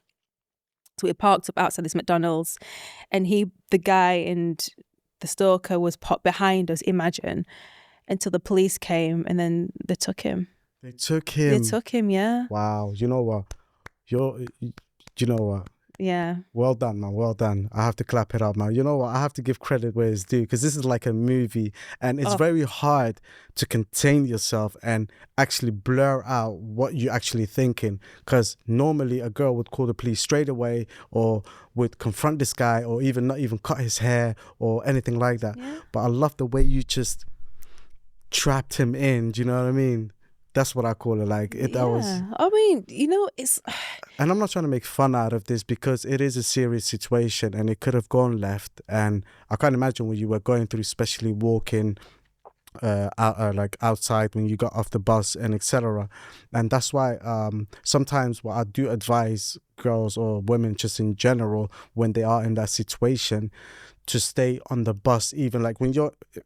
So we parked up outside this McDonald's, and the guy and the stalker was popped behind us, imagine, until the police came, and then they took him. They took him? They took him, yeah. Wow. You know what? You know what? Yeah. Well done, man. Well done. I have to clap it up, man. You know what? I have to give credit where it's due, because this is like a movie, and it's very hard to contain yourself and actually blur out what you're actually thinking. Because normally a girl would call the police straight away, or would confront this guy, or even not even cut his hair or anything like that. Yeah. But I love the way you just trapped him in. Do you know what I mean? That's what I call it. That was. I mean, it's. And I'm not trying to make fun out of this, because it is a serious situation and it could have gone left. And I can't imagine what you were going through, especially walking outside when you got off the bus and etc. And that's why sometimes what I do advise girls or women just in general, when they are in that situation, to stay on the bus, even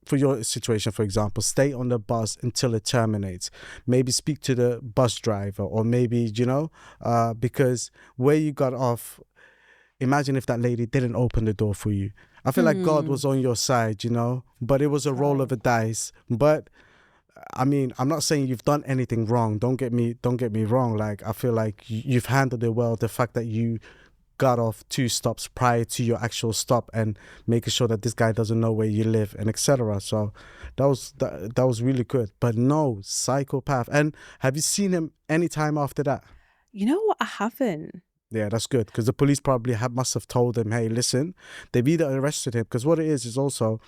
for your situation, for example, stay on the bus until it terminates. Maybe speak to the bus driver, or maybe, because where you got off, imagine if that lady didn't open the door for you. I feel like God was on your side, but it was a roll of the dice. But I mean, I'm not saying you've done anything wrong. Don't get me wrong. I feel like you've handled it well. The fact that you got off 2 stops prior to your actual stop, and making sure that this guy doesn't know where you live, and etc. So that was really good. But no, psychopath. And have you seen him any time after that? You know what? I haven't. Yeah, that's good, because the police probably must have told him, hey, listen, they've either arrested him, because what it is also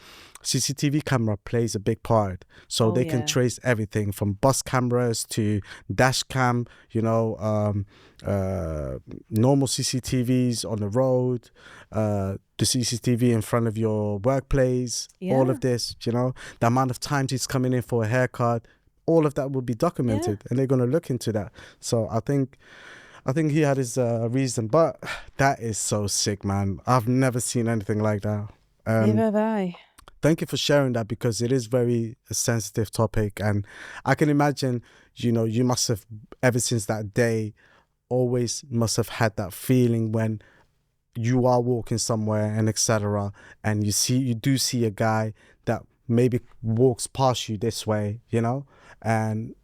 CCTV camera plays a big part. So they can trace everything from bus cameras to dash cam, normal CCTVs on the road, the CCTV in front of your workplace, all of this, the amount of times he's coming in for a haircut, all of that will be documented, and they're going to look into that. So I think he had his reason, but that is so sick, man. I've never seen anything like that. Neither have I. Thank you for sharing that, because it is very a sensitive topic, and I can imagine, you must have, ever since that day, always must have had that feeling when you are walking somewhere and etc. and you do see a guy that maybe walks past you this way, and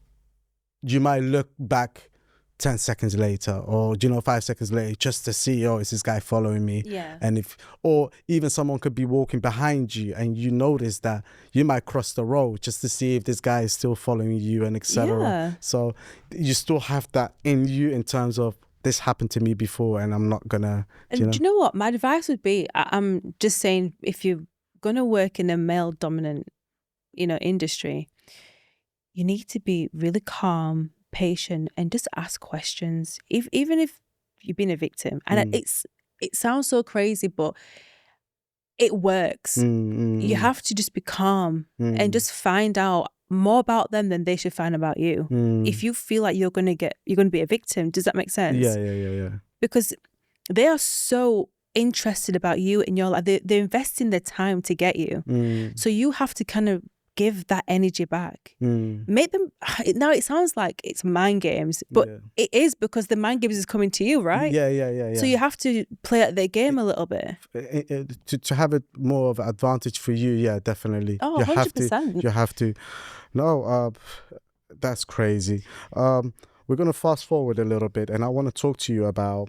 you might look back 10 seconds later, or 5 seconds later, just to see, is this guy following me? And or even someone could be walking behind you, and you notice that you might cross the road just to see if this guy is still following you, and etc. So you still have that in you, in terms of, this happened to me before, and I'm not gonna. And do you know what my advice would be? I'm just saying, if you're gonna work in a male dominant, industry, you need to be really calm, patient, and just ask questions, even if you've been a victim. And it sounds so crazy, but it works. You have to just be calm and just find out more about them than they should find about you. If you feel like you're going to be a victim, does that make sense? Yeah. Because they are so interested about you and your life. They're investing their time to get you. So you have to kind of give that energy back. Make them. Now it sounds like it's mind games, but it is, because the mind games is coming to you, right? Yeah. So you have to play at their game a little bit. To have it more of an advantage for you, yeah, definitely. Oh, 100%. You have to. No, that's crazy. We're going to fast forward a little bit, and I want to talk to you about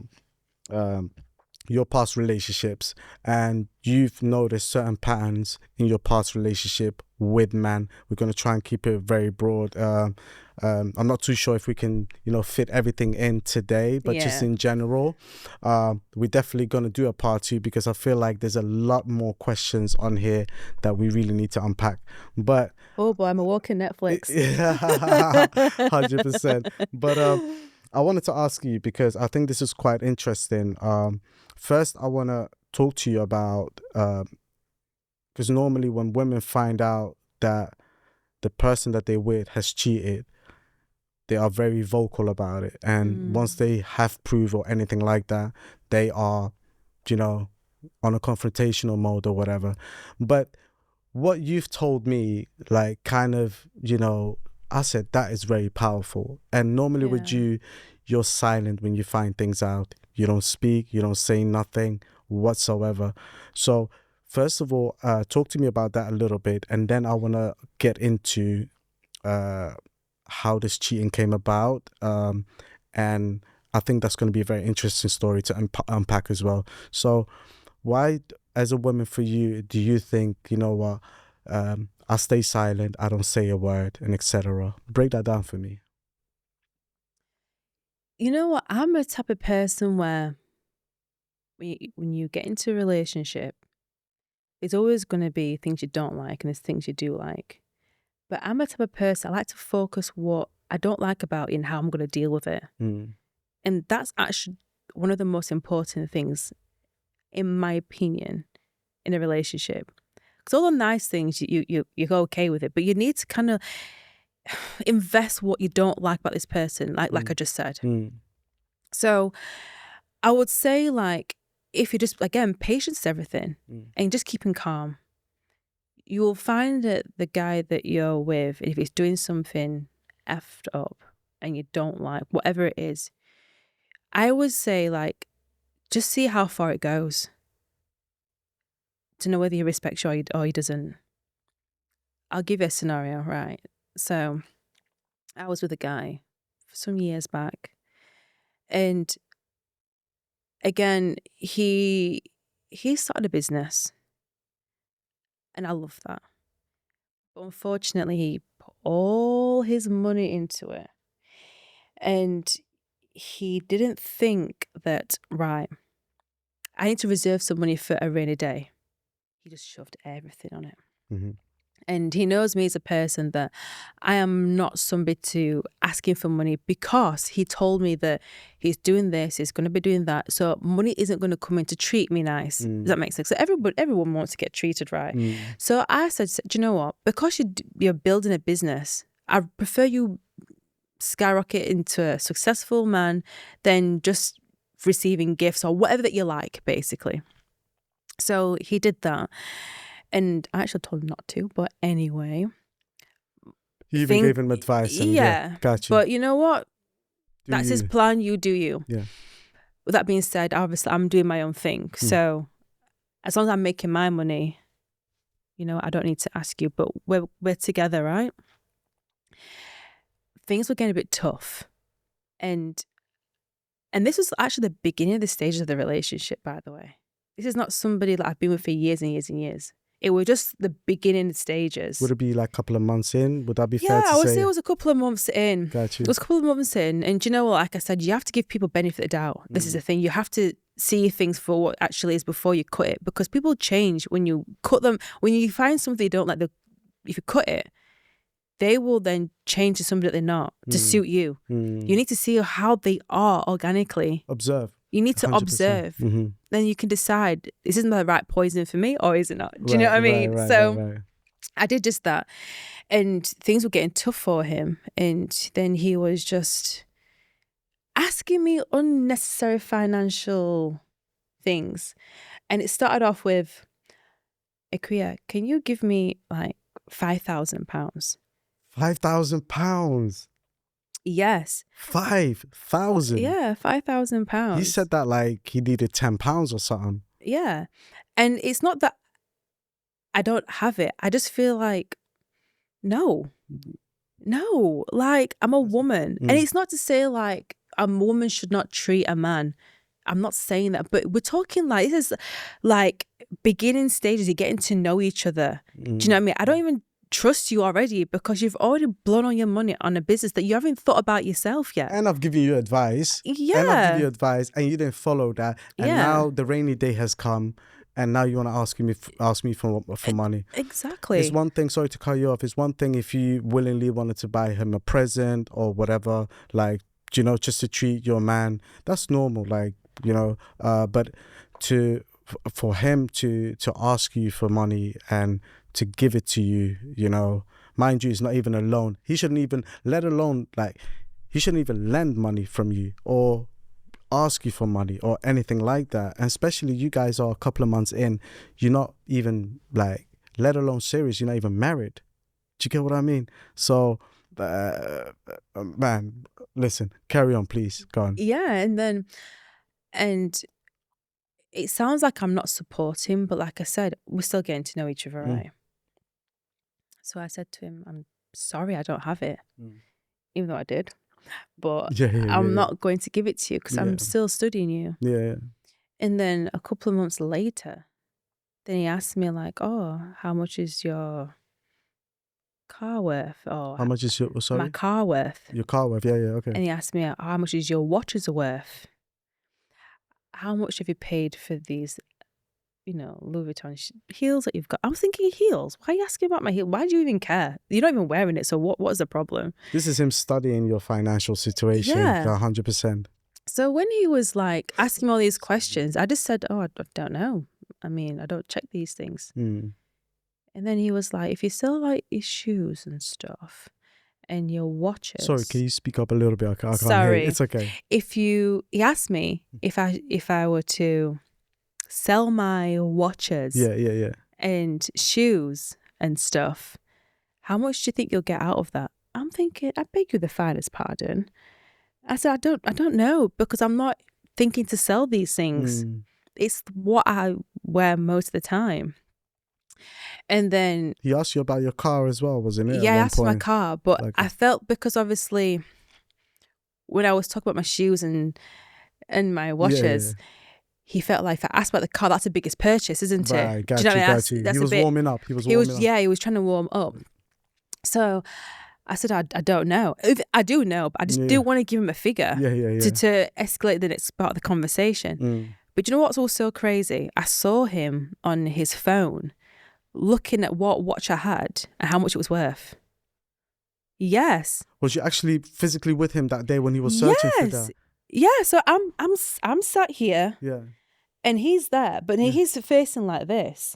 your past relationships, and you've noticed certain patterns in your past relationship with men. We're going to try and keep it very broad. I'm not too sure if we can, fit everything in today, but just in general, we're definitely going to do a part 2, because I feel like there's a lot more questions on here that we really need to unpack. But oh boy, I'm a walking Netflix. 100%. But I wanted to ask you, because I think this is quite interesting. First, I want to talk to you about, because normally when women find out that the person that they're with has cheated, they are very vocal about it. And once they have proof or anything like that, they are, on a confrontational mode or whatever. But what you've told me, like, kind of, I said that is very powerful. And normally with you're silent when you find things out. You don't speak, you don't say nothing whatsoever. So first of all, talk to me about that a little bit, and then I want to get into how this cheating came about. And I think that's going to be a very interesting story to unpack as well. So why, as a woman, for you, do you think, I stay silent, I don't say a word, and etc.? Break that down for me. You know what? I'm a type of person where when you get into a relationship, there's always going to be things you don't like and there's things you do like. But I'm a type of person, I like to focus what I don't like about it and how I'm going to deal with it. And that's actually one of the most important things, in my opinion, in a relationship. Because all the nice things, you're okay with it, but you need to kind of invest what you don't like about this person, like I just said. So I would say, like, if you just, again, patience is everything, and just keeping calm, you will find that the guy that you're with, if he's doing something effed up and you don't like, whatever it is, I would say, like, just see how far it goes to know whether he respects you or he doesn't. I'll give you a scenario, right? So I was with a guy some years back, and again, he started a business, and I love that. But unfortunately, he put all his money into it, and he didn't think that, right, I need to reserve some money for a rainy day. He just shoved everything on it. And he knows me as a person that I am not somebody to ask him for money, because he told me that he's doing this, he's going to be doing that. So money isn't going to come in to treat me nice. Does that make sense? So everyone wants to get treated right. So I said, do you know what? Because you're building a business, I prefer you skyrocket into a successful man than just receiving gifts or whatever that you like, basically. So he did that. And I actually told him not to, but anyway. You even gave him advice. And gotcha. But you know what? That's his plan. You do you. Yeah. With that being said, obviously, I'm doing my own thing. So as long as I'm making my money, I don't need to ask you. But we're together, right? Things were getting a bit tough. And this was actually the beginning of the stages of the relationship, by the way. This is not somebody that I've been with for years and years and years. It was just the beginning stages. Would it be like a couple of months in? Would that be fair to say? Yeah, I would say it was a couple of months in. Got you. It was a couple of months in. And you know what? Like I said, you have to give people benefit of the doubt. This is the thing. You have to see things for what actually is before you cut it. Because people change when you cut them. When you find something you don't like, if you cut it, they will then change to somebody that they're not to suit you. You need to see how they are organically. Observe. You need to 100%. observe. Then you can decide, is this the right poison for me or is it not? Do you know what I mean? Right. I did just that. And things were getting tough for him. And then he was just asking me unnecessary financial things. And it started off with, Akua, can you give me like £5,000? £5,000? Yes. 5,000? Yeah, £5,000. He said that like he needed £10 or something. Yeah. And it's not that I don't have it. I just feel like, no, like I'm a woman. And it's not to say like a woman should not treat a man. I'm not saying that, but we're talking like, this is like beginning stages, you're getting to know each other. Do you know what I mean? I don't even trust you already because you've already blown all your money on a business that you haven't thought about yourself yet. And I've given you advice. Yeah. And I've given you advice and you didn't follow that. And now the rainy day has come and now you want to ask me for money. Exactly. It's one thing, sorry to cut you off, it's one thing if you willingly wanted to buy him a present or whatever, like, you know, just to treat your man. That's normal, like, you know, but for him to ask you for money and to give it to you, you know, mind you, it's not even a loan. He shouldn't even, let alone, like, he shouldn't even lend money from you or ask you for money or anything like that. And especially you guys are a couple of months in, you're not even like, let alone serious, you're not even married. Do you get what I mean? So, man, listen, carry on, please. Go on. Yeah, and it sounds like I'm not supporting, but like I said, we're still getting to know each other, right? So I said to him, I'm sorry, I don't have it, even though I did. But I'm not going to give it to you because I'm still studying you. Yeah. And then a couple of months later, then he asked me like, oh, how much is your car worth? Or how much is your, sorry? My car worth. Your car worth, yeah, okay. And he asked me, how much is your watches worth? How much have you paid for these, you know, Louis Vuitton heels that you've got? I was thinking, heels? Why are you asking about my heel? Why do you even care? You're not even wearing it, so what's the problem? This is him studying your financial situation, 100%. So when he was like asking all these questions, I just said, oh, I don't know. I mean, I don't check these things. And then he was like, if you still like your shoes and stuff and your watches. Sorry, can you speak up a little bit? I can't Sorry. hear. It's okay. He asked me if I were to sell my watches and shoes and stuff, how much do you think you'll get out of that? I'm thinking, I beg you the finest pardon. I said, I don't know, because I'm not thinking to sell these things. It's what I wear most of the time. And then he asked you about your car as well, wasn't it? Yeah, I asked my car, but like, I felt, because obviously when I was talking about my shoes and my watches, he felt like if I asked about the car, that's the biggest purchase, isn't it? Right, got you. He was warming up. He was trying to warm up. So I said, I don't know. I do know, but I just do want to give him a figure to escalate the next part of the conversation. But you know what's also crazy? I saw him on his phone looking at what watch I had and how much it was worth. Yes. Was you actually physically with him that day when he was searching for that? Yeah, so I'm sat here. Yeah. And he's there, but he's facing like this.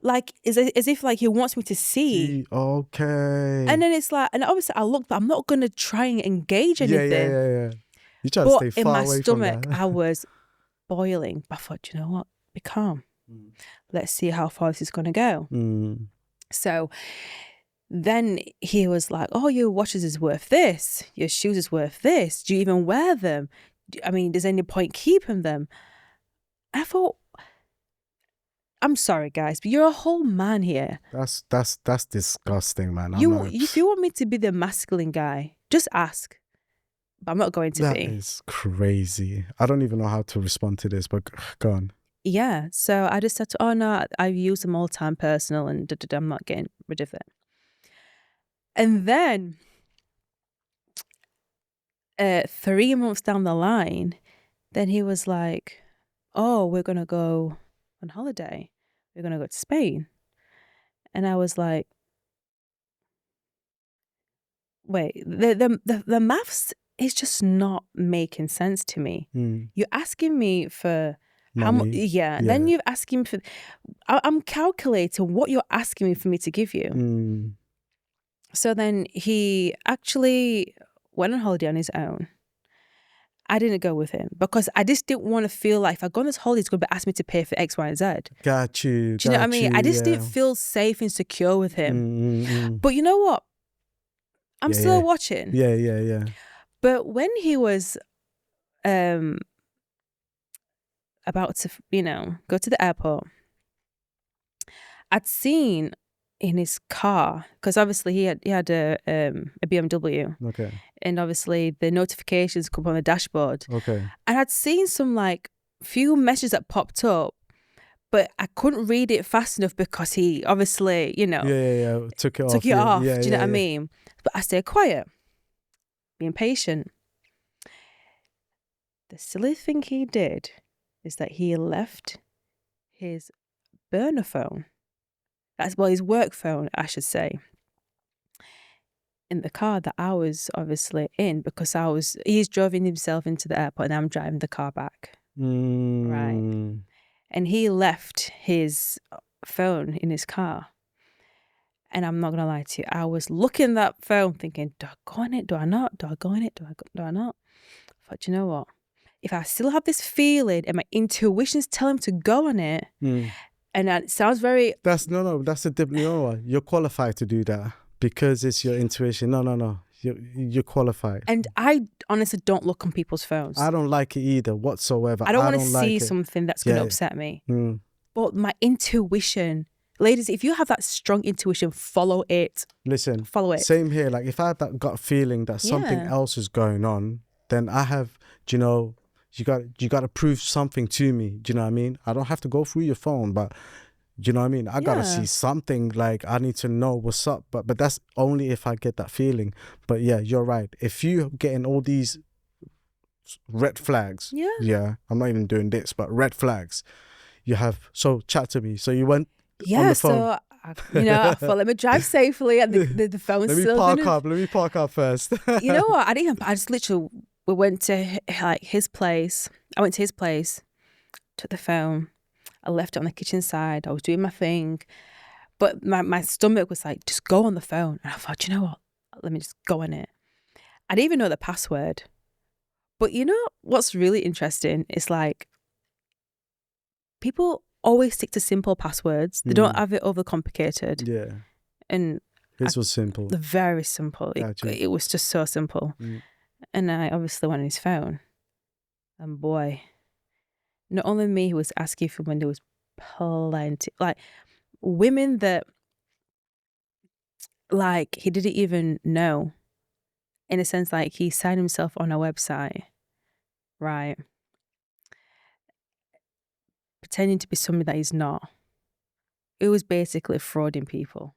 Like as if like he wants me to see. Okay. And then it's like, and obviously I looked, but I'm not gonna try and engage anything. Yeah. You try to stay far away from that. In my stomach, I was boiling. But I thought, you know what? Be calm. Let's see how far this is gonna go. So then he was like, oh, your watches is worth this. Your shoes is worth this. Do you even wear them? I mean, there's any point keeping them? I thought, I'm sorry, guys, but you're a whole man here. That's disgusting, man. If you want me to be the masculine guy, just ask. But I'm not going to be. That is crazy. I don't even know how to respond to this, but go on. Yeah. So I just said, oh no, I use them all the time personal and I'm not getting rid of it. And then 3 months down the line, then he was like, oh, we're going to go on holiday. We're going to go to Spain. And I was like, wait, the maths is just not making sense to me. You're asking me for money. Then you're asking for, I'm calculating what you're asking me for me to give you. So then he actually went on holiday on his own. I didn't go with him because I just didn't want to feel like if I go on this holiday, he's going to ask me to pay for X, Y, and Z. Got you. Do you know what I mean? I just didn't feel safe and secure with him. But you know what? I'm still watching. Yeah. But when he was about to, go to the airport, I'd seen in his car, because obviously he had a BMW. Okay. And obviously the notifications come up on the dashboard. Okay. And I'd seen some few messages that popped up, but I couldn't read it fast enough because he obviously, took it off. Do you know what I mean? But I stayed quiet, being patient. The silly thing he did is that he left his burner phone, his work phone, I should say, in the car that I was obviously in, because he's driving himself into the airport and I'm driving the car back. Right. And he left his phone in his car. And I'm not going to lie to you, I was looking at that phone thinking, do I go on it? Do I not? Do I go on it? Do I not? I thought, you know what? If I still have this feeling and my intuition's telling me to go on it, and it sounds very... That's a different... you're qualified to do that because it's your intuition. No. You're qualified. And I honestly don't look on people's phones. I don't like it either whatsoever. I don't want to see something that's going to upset me. But my intuition... Ladies, if you have that strong intuition, follow it. Listen, follow it. Same here. Like if I have that gut feeling that something else is going on, then I have, you got to prove something to me. Do you know what I mean? I don't have to go through your phone, but do you know what I mean? I got to see something. Like I need to know what's up. But that's only if I get that feeling. But yeah, you're right. If you're getting all these red flags, I'm not even doing this, but red flags, you have. So chat to me. So you went. Yeah, so I thought, let me drive safely, and the phone's still. Let me park up first. You know what? I just literally, we went to his place. I went to his place, took the phone, I left it on the kitchen side. I was doing my thing, but my stomach was like, just go on the phone. And I thought, you know what? Let me just go on it. I didn't even know the password, but you know what's really interesting is people always stick to simple passwords. They don't have it overcomplicated. Yeah. And this was simple. Very simple. It was just so simple. And I obviously went on his phone. And boy, not only me who was asking for money, there was plenty. Women that he didn't even know. In a sense, he signed himself on a website. Right. Pretending to be somebody that he's not. It was basically frauding people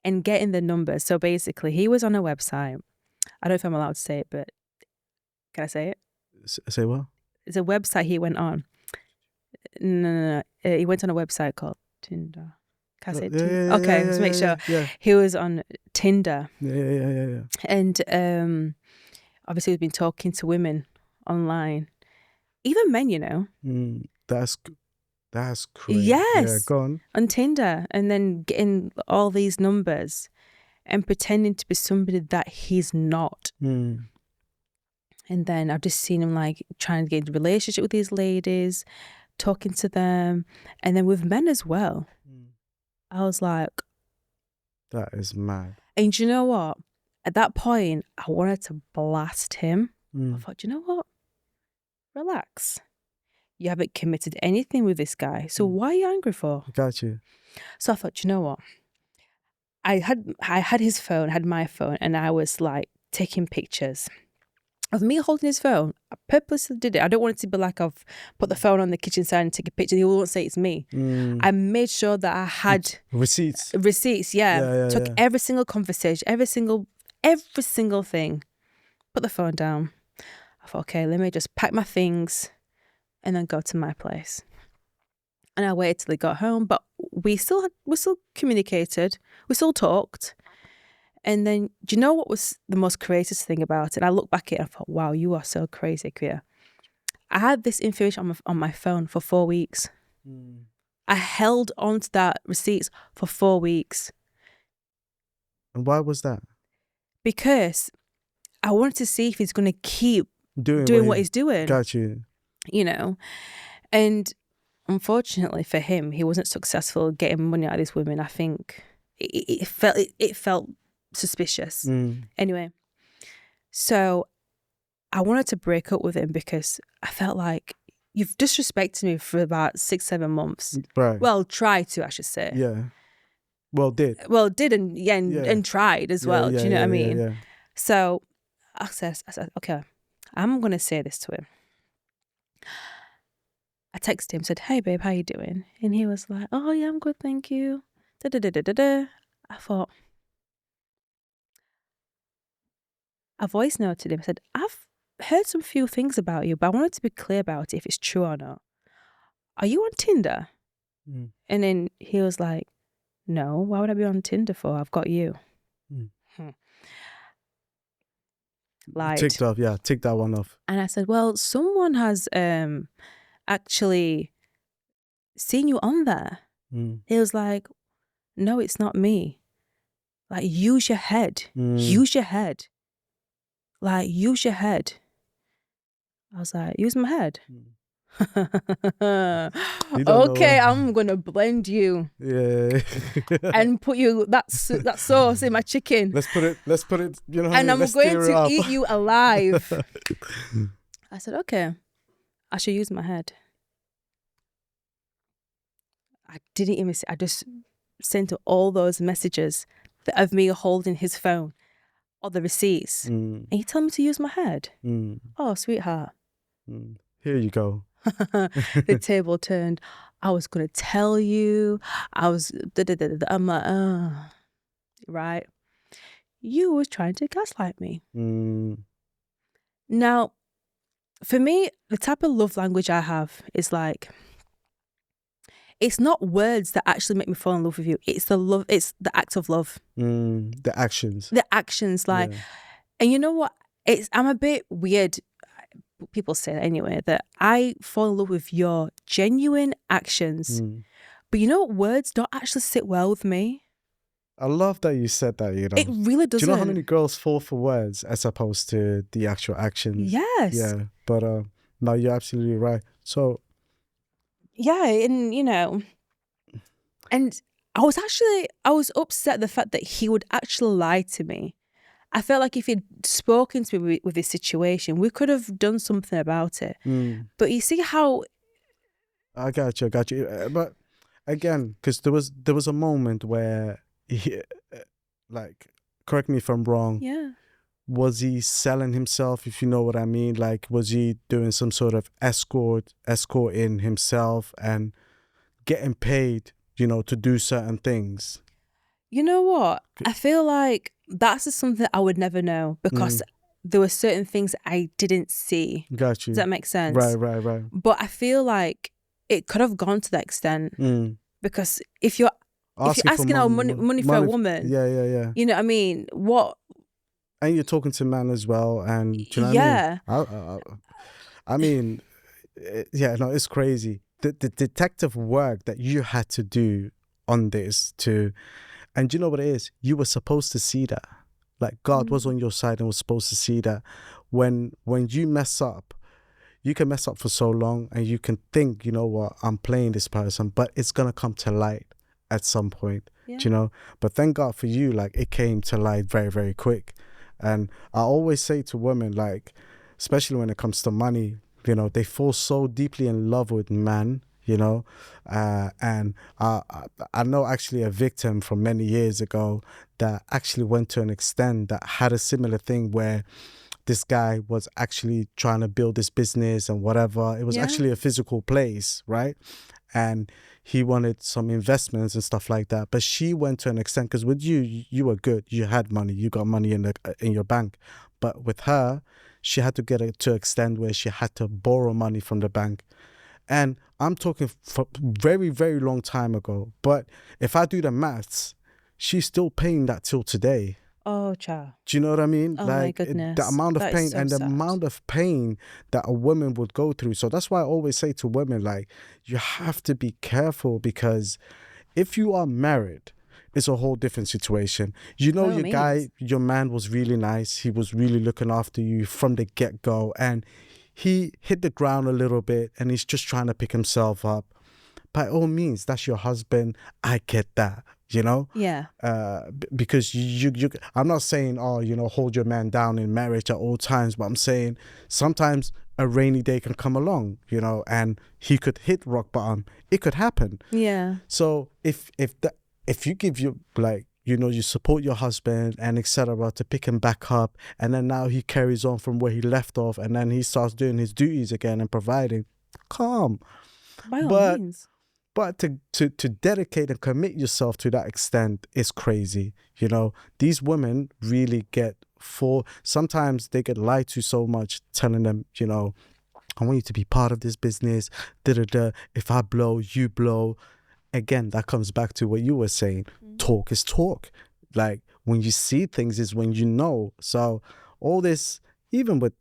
and getting the numbers. So basically, he was on a website. I don't know if I'm allowed to say it, but can I say it? Say what? It's a website he went on. No. He went on a website called Tinder. Can I say Tinder? Okay, let's make sure. Yeah. He was on Tinder. Yeah. And obviously, he's been talking to women online. Even men, That's crazy. Yes. Yeah, go on Tinder, and then getting all these numbers and pretending to be somebody that he's not. And then I've just seen him trying to get into a relationship with these ladies, talking to them, and then with men as well. I was like, that is mad. And you know what? At that point, I wanted to blast him. I thought, you know what? Relax. You haven't committed anything with this guy, so why are you angry for? Got you. So I thought, you know what? I had his phone, had my phone, and I was taking pictures of me holding his phone. I purposely did it. I don't want it to be I've put the phone on the kitchen side and take a picture. He won't say it's me. I made sure that I had receipts. Yeah. Took every single conversation, every single thing. Put the phone down. I thought, okay, let me just pack my things and then go to my place. And I waited till he got home, but we still communicated. We still talked. And then, do you know what was the most craziest thing about it? And I look back at it and I thought, wow, you are so crazy, Akua. I had this information on my phone for 4 weeks. I held on to that receipts for 4 weeks. And why was that? Because I wanted to see if he's going to keep doing what he's doing. Got you. You know? And unfortunately for him, he wasn't successful getting money out of these women. I think it felt suspicious. Anyway, so I wanted to break up with him because I felt like you've disrespected me for about 6-7 months. Right. Well, tried to, I should say. Yeah. Well, did and tried as well. Do you know what I mean? Yeah. So I said, okay, I'm gonna say this to him. I texted him, said, "Hey babe, how you doing?" And he was like, "Oh yeah, I'm good, thank you." I thought, I voice noted him, said, "I've heard some few things about you, but I wanted to be clear about it if it's true or not. Are you on Tinder?" And then he was like, "No, why would I be on Tinder for? I've got you." Lied. Ticked off, yeah, tick that one off. And I said, "Well, someone has actually seen you on there." He was like, "No, it's not me. Like, use your head. Use your head. Like, use your head." I was like, "Use my head?" Okay, I'm gonna blend you. Yeah. And put you that sauce in my chicken. Let's put it. You know. And I'm going to eat you alive. I said, "Okay, I should use my head." I didn't even say. I just sent all those messages of me holding his phone or the receipts, and he told me to use my head. Oh, sweetheart. Here you go. The table turned. I was gonna tell you. I was. I'm like, oh, right. You was trying to gaslight me. Now, for me, the type of love language I have is like, it's not words that actually make me fall in love with you. It's the love. It's the act of love. The actions. The actions, like, and you know what? I'm a bit weird. People say that anyway, that I fall in love with your genuine actions. But you know what? Words don't actually sit well with me. I love that you said that, you know. It really doesn't. Do you know how many girls fall for words as opposed to the actual actions? Yes. Yeah, but no, you're absolutely right. So. Yeah, and you know, and I was upset the fact that he would actually lie to me. I felt like if he'd spoken to me with this situation, we could have done something about it. But you see how... I got you. But again, because there was a moment where he, like, correct me if I'm wrong. Yeah. Was he selling himself, if you know what I mean? Like, was he doing some sort of escorting himself and getting paid, you know, to do certain things? You know what? I feel like that's just something I would never know because there were certain things I didn't see. Got you. Does that make sense? Right. But I feel like it could have gone to that extent because if you're asking our money for a woman, yeah, you know what I mean? What? And you're talking to man as well, and do you know what I mean? I mean, yeah, no, it's crazy. The detective work that you had to do on this and you know what it is? You were supposed to see that. Like, God was on your side and was supposed to see that. When you mess up, you can mess up for so long and you can think, you know what, I'm playing this person, but it's going to come to light at some point, you know? But thank God for you, like, it came to light very, very quick. And I always say to women, like, especially when it comes to money, you know, they fall so deeply in love with man, you know, and I know actually a victim from many years ago that actually went to an extent that had a similar thing where this guy was actually trying to build this business and whatever. It was actually a physical place, right? And he wanted some investments and stuff like that. But she went to an extent, because with you were good. You had money. You got money in your bank. But with her, she had to get it to an extent where she had to borrow money from the bank. And I'm talking for very, very long time ago. But if I do the maths, she's still paying that till today. Oh, child. Do you know what I mean? Oh, my Like goodness. the amount of That is pain so and the sad. amount of pain that a woman would go through. So that's why I always say to women, like, you have to be careful, because if you are married, it's a whole different situation. You know, By all your guy, means. your man was really nice. He was really looking after you from the get-go, and he hit the ground a little bit and he's just trying to pick himself up. By all means, that's your husband. I get that, you know? Yeah. Because you I'm not saying, oh, you know, hold your man down in marriage at all times, but I'm saying sometimes a rainy day can come along, you know, and he could hit rock bottom. It could happen. Yeah. So if you give your, like, you know, you support your husband and etc. to pick him back up, and then now he carries on from where he left off, and then he starts doing his duties again and providing, calm. By all But means. But to dedicate and commit yourself to that extent is crazy. You know, these women really sometimes they get lied to so much, telling them, you know, I want you to be part of this business. If I blow, you blow. Again, that comes back to what you were saying. Mm-hmm. Talk is talk. Like, when you see things is when you know. So all this, even with,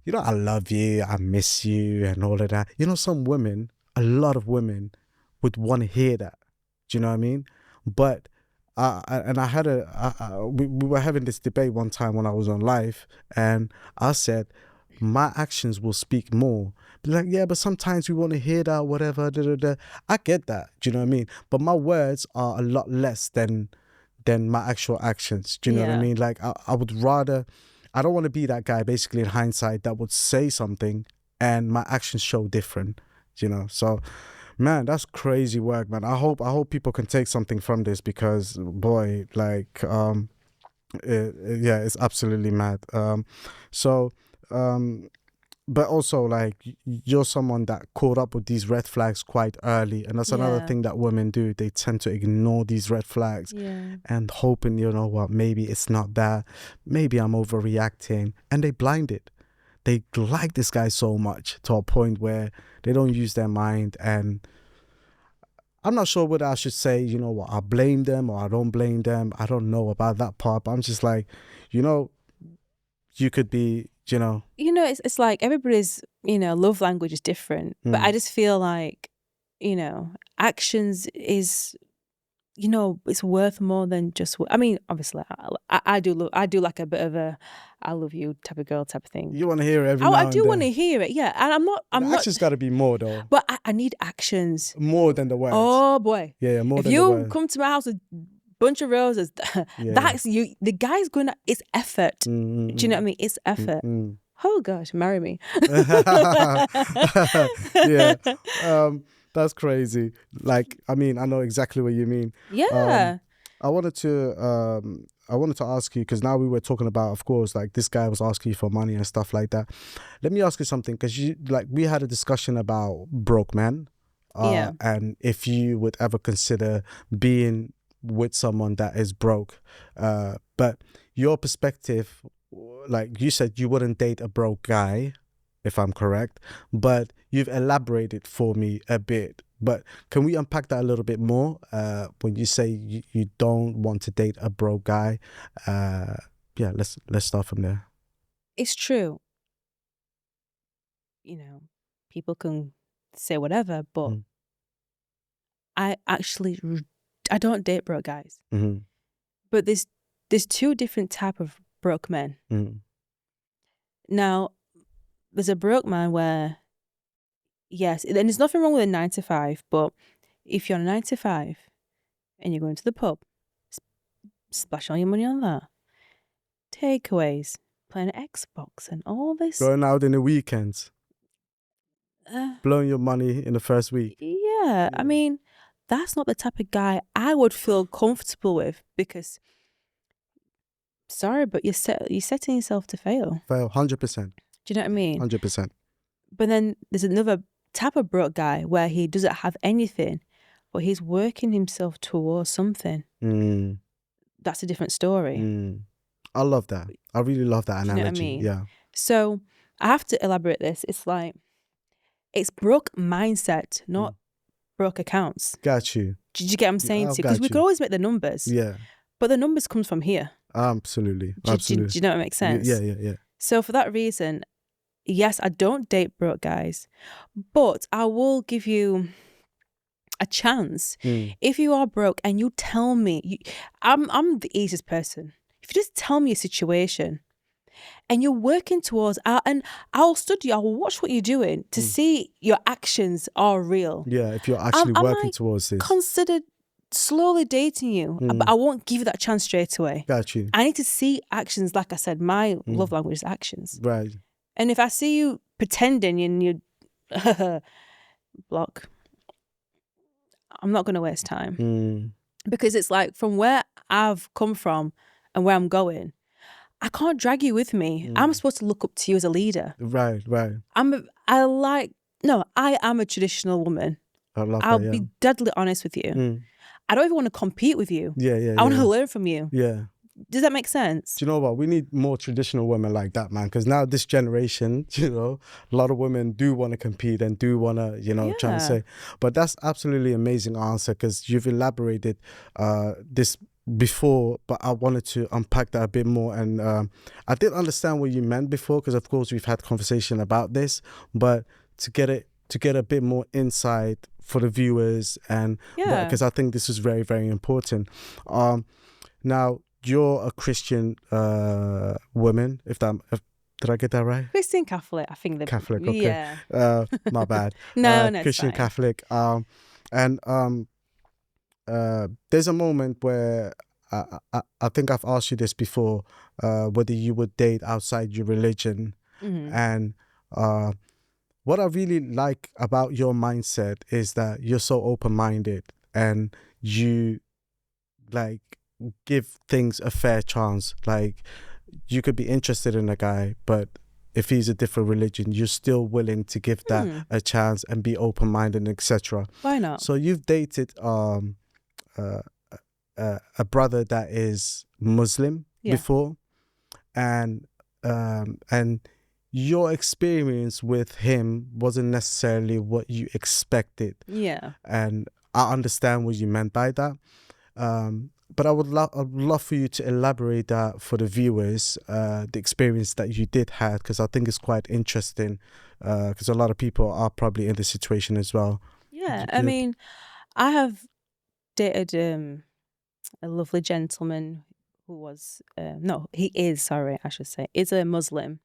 you know, I love you, I miss you, and all of that. You know, some women, a lot of women would want to hear that. Do you know what I mean? But we were having this debate one time when I was on live, and I said, my actions will speak more. But like, yeah, but sometimes we want to hear that, whatever. I get that. Do you know what I mean? But my words are a lot less than my actual actions. Do you know what I mean? Like, I would rather, I don't want to be that guy, basically, in hindsight, that would say something and my actions show different, you know? So, man, that's crazy work, man. I hope people can take something from this, because, boy, like, it's absolutely mad. But also, like, you're someone that caught up with these red flags quite early, and that's another thing that women do. They tend to ignore these red flags and hoping, you know what, maybe it's not that, maybe I'm overreacting, and they blinded. They like this guy so much to a point where they don't use their mind. And I'm not sure whether I should say, you know what, I blame them or I don't blame them. I don't know about that part, but I'm just like, you know, you could be, you know, it's like everybody's, love language is different. But I just feel like, actions is, it's worth more than just. I mean, obviously, I do like a bit of a "I love you" type of girl type of thing. You want to hear it every now and then. I do want to hear it, yeah. And I'm not. Actions got to be more though. But I need actions more than the words. Oh boy, yeah, more if than you the words. come to my house with bunch of roses, that's you. The guy's gonna. It's effort. Do you know what I mean? It's effort. Oh gosh, marry me. Yeah. That's crazy. Like, I mean, I know exactly what you mean. Yeah. I wanted to ask you, because now we were talking about, of course, like, this guy was asking you for money and stuff like that. Let me ask you something, because we had a discussion about broke men, and if you would ever consider being with someone that is broke. But your perspective, like you said, you wouldn't date a broke guy, if I'm correct, but you've elaborated for me a bit. But can we unpack that a little bit more? When you say you don't want to date a broke guy, let's start from there. It's true. People can say whatever, but I don't date broke guys. Mm-hmm. But there's two different type of broke men. Mm-hmm. Now, there's a broke man where, yes, and there's nothing wrong with a 9 to 5, but if you're on a 9 to 5 and you're going to the pub, splash all your money on that. Takeaways, playing Xbox and all this. Going out in the weekends. Blowing your money in the first week. Yeah, I mean, that's not the type of guy I would feel comfortable with, because, sorry, but you're setting yourself to fail. Fail, 100%. Do you know what I mean? 100%. But then there's another type of broke guy where he doesn't have anything, but he's working himself towards something. That's a different story. I love that. I really love that analogy. You know what I mean? Yeah. So I have to elaborate this. It's like, it's broke mindset, not broke accounts. Got you. Did you get what I'm saying? Because we could always make the numbers. Yeah. But the numbers comes from here. Absolutely. Do you know what makes sense? Yeah. So for that reason, yes, I don't date broke guys, but I will give you a chance. If you are broke and you tell me, I'm the easiest person. If you just tell me a situation and you're working towards, and I'll study, I'll watch what you're doing to see your actions are real. Yeah, if you're actually working towards this. Consider slowly dating you, but I won't give you that chance straight away. Got you. I need to see actions. Like I said, my love language is actions. Right. And if I see you pretending and you block, I'm not going to waste time. Because it's like, from where I've come from and where I'm going, I can't drag you with me. I'm supposed to look up to you as a leader. Right. I am a traditional woman. I'll be deadly honest with you. I don't even want to compete with you. Yeah. I want to learn from you. Yeah. Does that make sense? Do you know what? We need more traditional women like that, man. Because now this generation, you know, a lot of women do want to compete and do want to, you know, trying to say. But that's absolutely amazing answer, because you've elaborated this before, but I wanted to unpack that a bit more. And I did understand what you meant before, because of course we've had conversation about this, but to get a bit more insight for the viewers, and because I think this is very, very important. Now, you're a Christian woman, did I get that right? Christian Catholic, I think. Catholic, okay. Yeah. My bad. No, Christian it's fine. Catholic. And there's a moment where I think I've asked you this before, whether you would date outside your religion. And what I really like about your mindset is that you're so open-minded, and you like give things a fair chance. Like, you could be interested in a guy, but if he's a different religion, you're still willing to give that a chance and be open-minded, etc. Why not? So you've dated a brother that is Muslim before, and your experience with him wasn't necessarily what you expected. Yeah. And I understand what you meant by that. But I'd love for you to elaborate that for the viewers, the experience that you did have, because I think it's quite interesting, because a lot of people are probably in this situation as well. Yeah, I mean, I have dated a lovely gentleman who was, is a Muslim.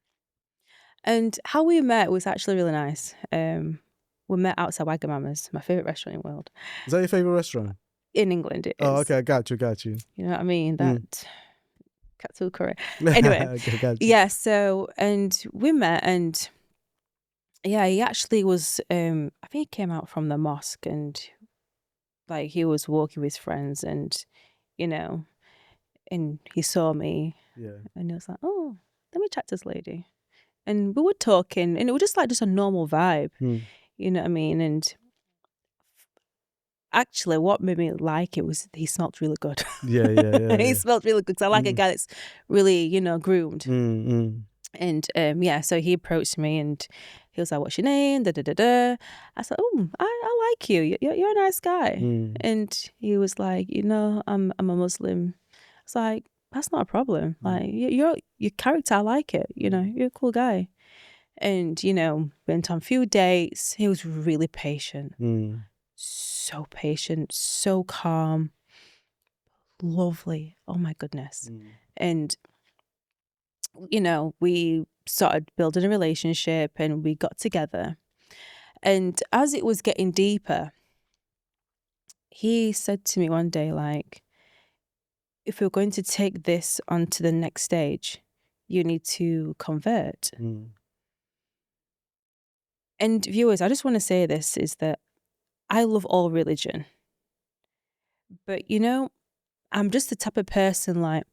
And how we met was actually really nice. We met outside Wagamama's, my favourite restaurant in the world. Is that your favourite restaurant? In England, it is. Oh, okay, I got you. You know what I mean? That katsu curry. Anyway, okay, so, and we met, and yeah, he actually was, I think he came out from the mosque, and like he was walking with his friends, and, you know, and he saw me, and he was like, oh, let me chat to this lady. And we were talking, and it was just a normal vibe, you know what I mean? And actually, what made me like it was he smelled really good. Yeah. He smelled really good, because I like a guy that's really, you know, groomed. And so he approached me, and he was like, "What's your name?" Da da da da. I said, "Oh, I like you. You're a nice guy." And he was like, "You know, I'm a Muslim." I was like, "That's not a problem. Like, your character, I like it. You know, you're a cool guy." And, you know, went on a few dates. He was really patient. So patient, so calm, lovely. Oh my goodness. And, you know, we started building a relationship, and we got together. And as it was getting deeper, he said to me one day, like, if you're going to take this on to the next stage, you need to convert. And viewers, I just want to say this, is that I love all religion. But, you know, I'm just the type of person, like,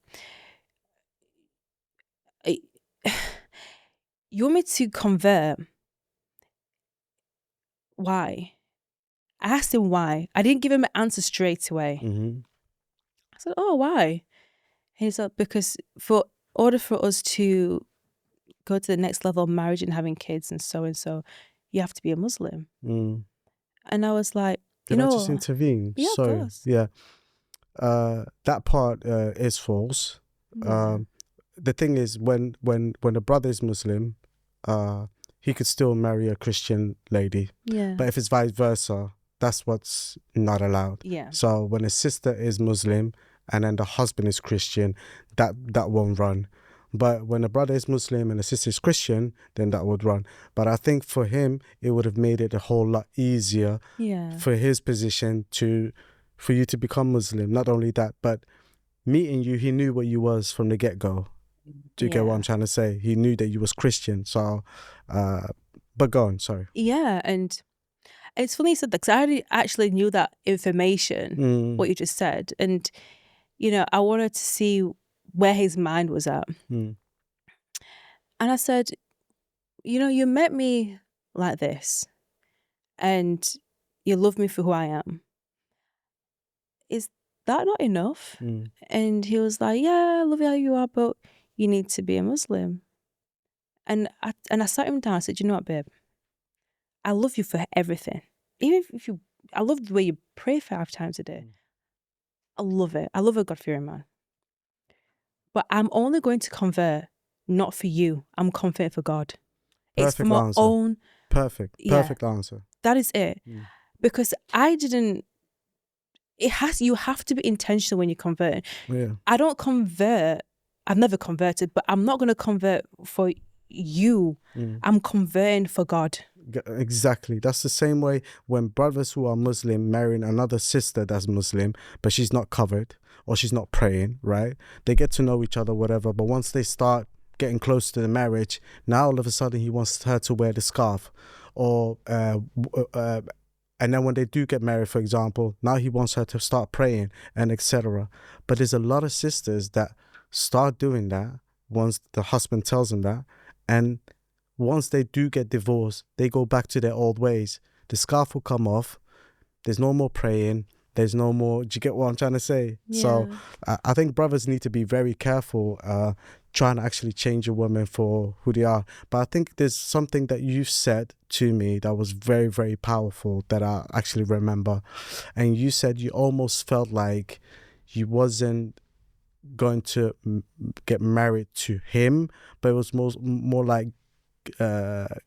you want me to convert? Why? I asked him why. I didn't give him an answer straight away. I said, oh, why? And he's like, because for order for us to go to the next level of marriage and having kids and so, you have to be a Muslim. And I was like, Can I just intervene? Yeah, Sorry. of course. Yeah. That part is false. the thing is, when a brother is Muslim, he could still marry a Christian lady. Yeah. But if it's vice versa, that's what's not allowed. Yeah. So when a sister is Muslim and then the husband is Christian, that won't run. But when a brother is Muslim and a sister is Christian, then that would run. But I think for him, it would have made it a whole lot easier for his position for you to become Muslim. Not only that, but meeting you, he knew what you was from the get-go. Do you get what I'm trying to say? He knew that you was Christian. So, but go on, sorry. Yeah, and it's funny you said that, because I actually knew that information, what you just said. And, you know, I wanted to see where his mind was at. And I said, you know, you met me like this and you love me for who I am. Is that not enough? And he was like, yeah, I love you how you are, but you need to be a Muslim. And I sat him down. I said, you know what, babe? I love you for everything. Even if I love the way you pray 5 times a day. I love it. I love a God-fearing man. But I'm only going to convert, not for you. I'm converting for God. Perfect it's for my answer. own. Perfect answer. That is it. Because I didn't. You have to be intentional when you convert. Yeah. I don't convert. I've never converted, but I'm not going to convert for you. I'm converting for God. Exactly. That's the same way when brothers who are Muslim marrying another sister that's Muslim, but she's not covered or she's not praying, right? They get to know each other, whatever. But once they start getting close to the marriage, now all of a sudden he wants her to wear the scarf, or and then when they do get married, for example, now he wants her to start praying and etc. But there's a lot of sisters that start doing that once the husband tells them that, and once they do get divorced, they go back to their old ways. The scarf will come off. There's no more praying. There's no more. Do you get what I'm trying to say? Yeah. So I think brothers need to be very careful trying to actually change a woman for who they are. But I think there's something that you said to me that was very, very powerful that I actually remember. And you said you almost felt like you wasn't going to get married to him, but it was more like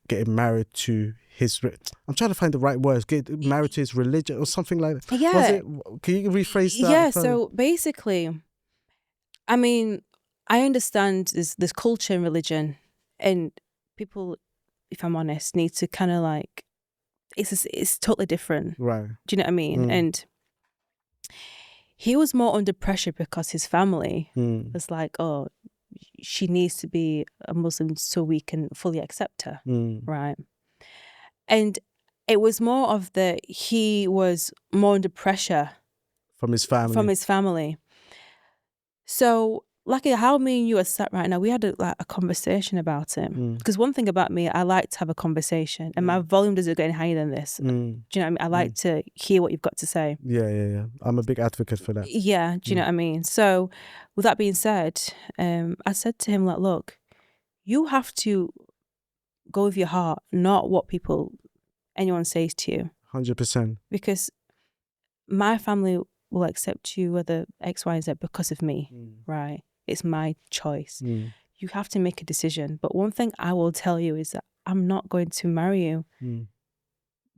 getting married to his. I'm trying to find the right words. Get married to his religion or something like that. Yeah. Was it? Can you rephrase that? Yeah. So basically, I mean, I understand this culture and religion, and people, if I'm honest, need to kind of like, it's totally different. Right. Do you know what I mean? And he was more under pressure because his family was like, oh, she needs to be a Muslim so we can fully accept her, right? And it was more of he was more under pressure from his family. So, like how me and you are sat right now, we had a conversation about it. Because one thing about me, I like to have a conversation, and my volume doesn't go any higher than this. Do you know what I mean? I like to hear what you've got to say. Yeah. I'm a big advocate for that. Yeah, do you know what I mean? So, with that being said, I said to him, like, look, you have to go with your heart, not what anyone says to you. 100%. Because my family will accept you whether X, Y, Z because of me, right? It's my choice. You have to make a decision. But one thing I will tell you is that I'm not going to marry you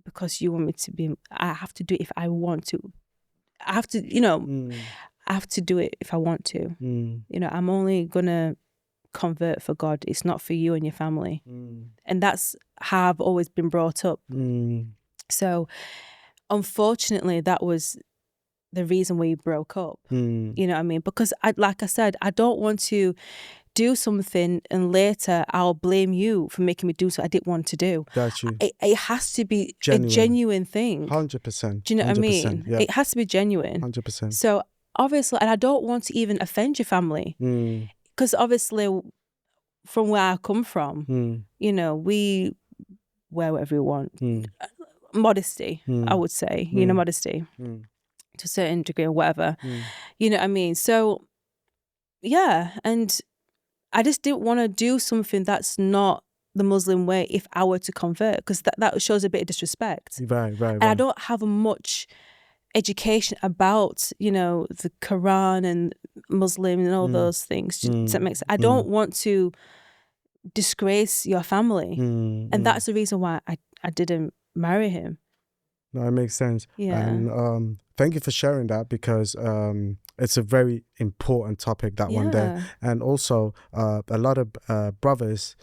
because you want me to be. I have to do it if I want to. I have to, I have to do it if I want to. I'm only gonna convert for God. It's not for you and your family. And that's how I've always been brought up. So unfortunately, that was the reason we broke up. You know what I mean? Because like I said, I don't want to do something and later I'll blame you for making me do so I didn't want to do. Got you. It has to be a genuine thing. 100%. Do you know what I mean? Yeah. It has to be genuine. 100%. So obviously, and I don't want to even offend your family. Because obviously, from where I come from, we wear whatever we want. Modesty, I would say, modesty to a certain degree or whatever. You know what I mean? So, yeah. And I just didn't want to do something that's not the Muslim way if I were to convert, because that shows a bit of disrespect. Right. And I don't have much education about, you know, the Quran and Muslim and all those things. Does that make sense? I don't want to disgrace your family. And that's the reason why I didn't marry him. No, it makes sense. Yeah. And thank you for sharing that, because it's a very important topic, that one there. And also a lot of brothers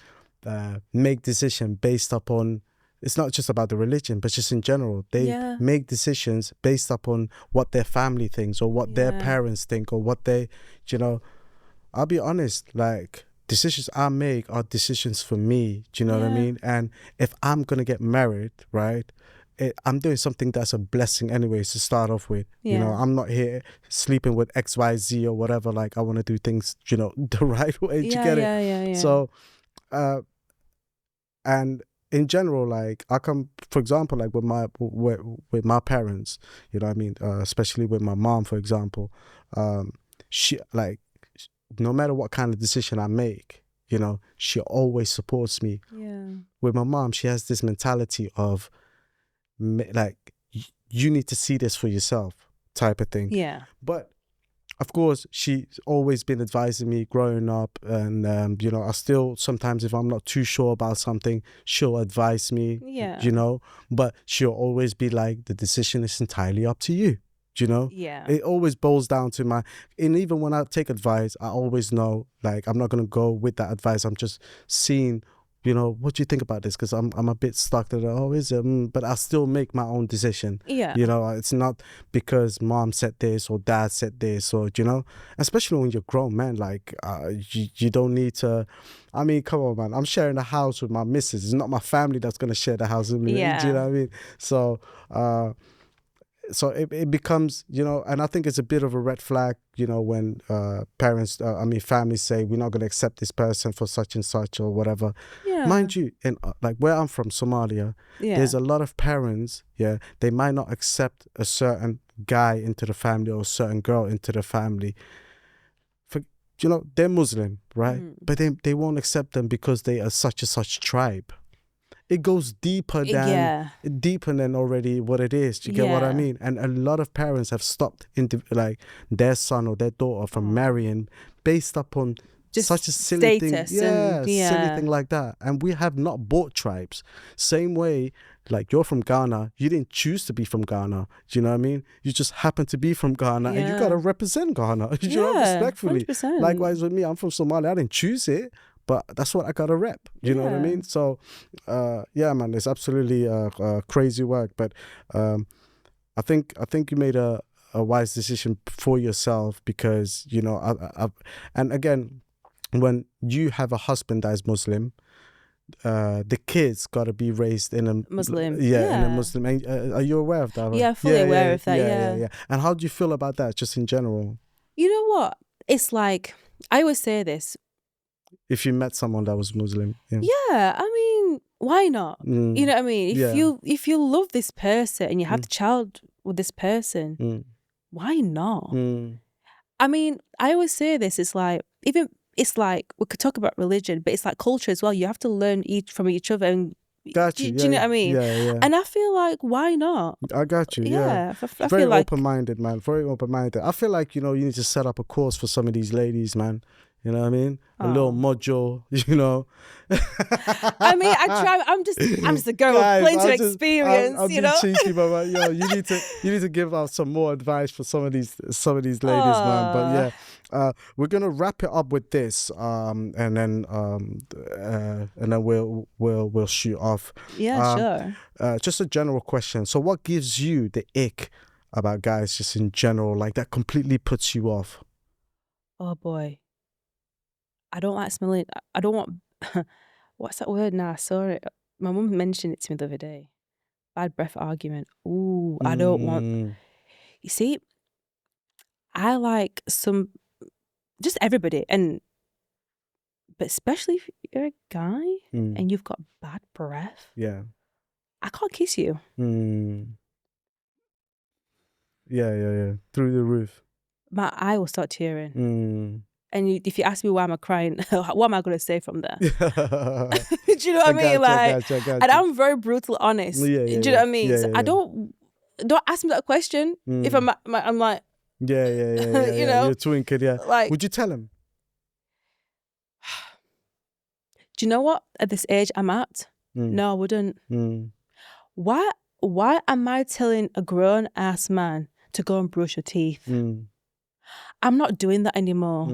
make decisions based upon, it's not just about the religion, but just in general. They make decisions based upon what their family thinks, or what their parents think, or what they, you know, I'll be honest, like, decisions I make are decisions for me. Do you know what I mean? And if I'm going to get married, right, I'm doing something that's a blessing anyways to start off with. You know, I'm not here sleeping with XYZ or whatever. Like, I want to do things, you know, the right way. Do you get it? Yeah. So, and in general, like, I come, for example, like with my parents, you know what I mean? Especially with my mom, for example, she, like, no matter what kind of decision I make, you know, she always supports me. With my mom, she has this mentality of, like, you need to see this for yourself type of thing. But of course, she's always been advising me growing up, and you know, I still sometimes, if I'm not too sure about something, she'll advise me. You know, but she'll always be like, the decision is entirely up to you. You know, it always boils down to and even when I take advice, I always know, like, I'm not gonna go with that advice. I'm just seeing, you know, what do you think about this? Because I'm a bit stuck that, is it? But I still make my own decision. You know, it's not because mom said this or dad said this, or, you know, especially when you're grown, man, like, you don't need to, I mean, come on, man, I'm sharing a house with my missus. It's not my family that's going to share the house with me. Do you know what I mean? So it becomes, you know, and I think it's a bit of a red flag, you know, when parents, families say, we're not going to accept this person for such and such or whatever. Mind you, in like where I'm from, Somalia, there's a lot of parents, they might not accept a certain guy into the family or a certain girl into the family. For, you know, they're Muslim, right? But they won't accept them because they are such and such tribe. It goes deeper than already what it is. Do you get what I mean? And a lot of parents have stopped like their son or their daughter from marrying based upon just such a silly thing. Silly thing like that. And we have not bought tribes. Same way, like, you're from Ghana, you didn't choose to be from Ghana. Do you know what I mean? You just happen to be from Ghana, and you gotta represent Ghana. You know, respectfully. 100%. Likewise with me, I'm from Somalia. I didn't choose it, but that's what I gotta rep. You know what I mean? So, man, it's absolutely crazy work. But I think you made a wise decision for yourself, because, you know, and again, when you have a husband that is Muslim, the kids gotta be raised in a Muslim. in a Muslim. Are you aware of that? Yeah, fully aware of that. Yeah. And how do you feel about that, just in general? You know what? It's like, I always say this. If you met someone that was Muslim, I mean, why not? You know what I mean? If you love this person and you have the child with this person, why not? I mean, I always say this. It's like, even, it's like, we could talk about religion, but it's like culture as well. You have to learn from each other. And got you. Do you know what I mean? Yeah. And I feel like, why not? I got you. Yeah. I very feel like, open-minded, man. Very open-minded. I feel like, you know, you need to set up a course for some of these ladies, man. You know what I mean? A little module, you know. I mean, I'm just a girl with plenty of experience, I'm you know. cheeky, but you know, you need to give out some more advice for some of these ladies, man. But yeah, we're gonna wrap it up with this, and then we'll shoot off. Yeah, sure. Just a general question. So, what gives you the ick about guys, just in general, like that completely puts you off? Oh boy. I don't like smelling. I don't want. What's that word now? I saw it. My mum mentioned it to me the other day. Bad breath argument. Ooh, I don't want. You see, I like just everybody, but especially if you're a guy and you've got bad breath. Yeah. I can't kiss you. Yeah. Through the roof. My eye will start tearing. And if you ask me why am I crying, what am I going to say from there? Do you know what I mean? Like, and I'm very brutal honest. Do you know what I mean? So I don't don't ask me that question. If I'm like, yeah. you know, you're twinking, yeah. like, would you tell him? Do you know what? At this age I'm at, no, I wouldn't. Why am I telling a grown ass man to go and brush your teeth? I'm not doing that anymore.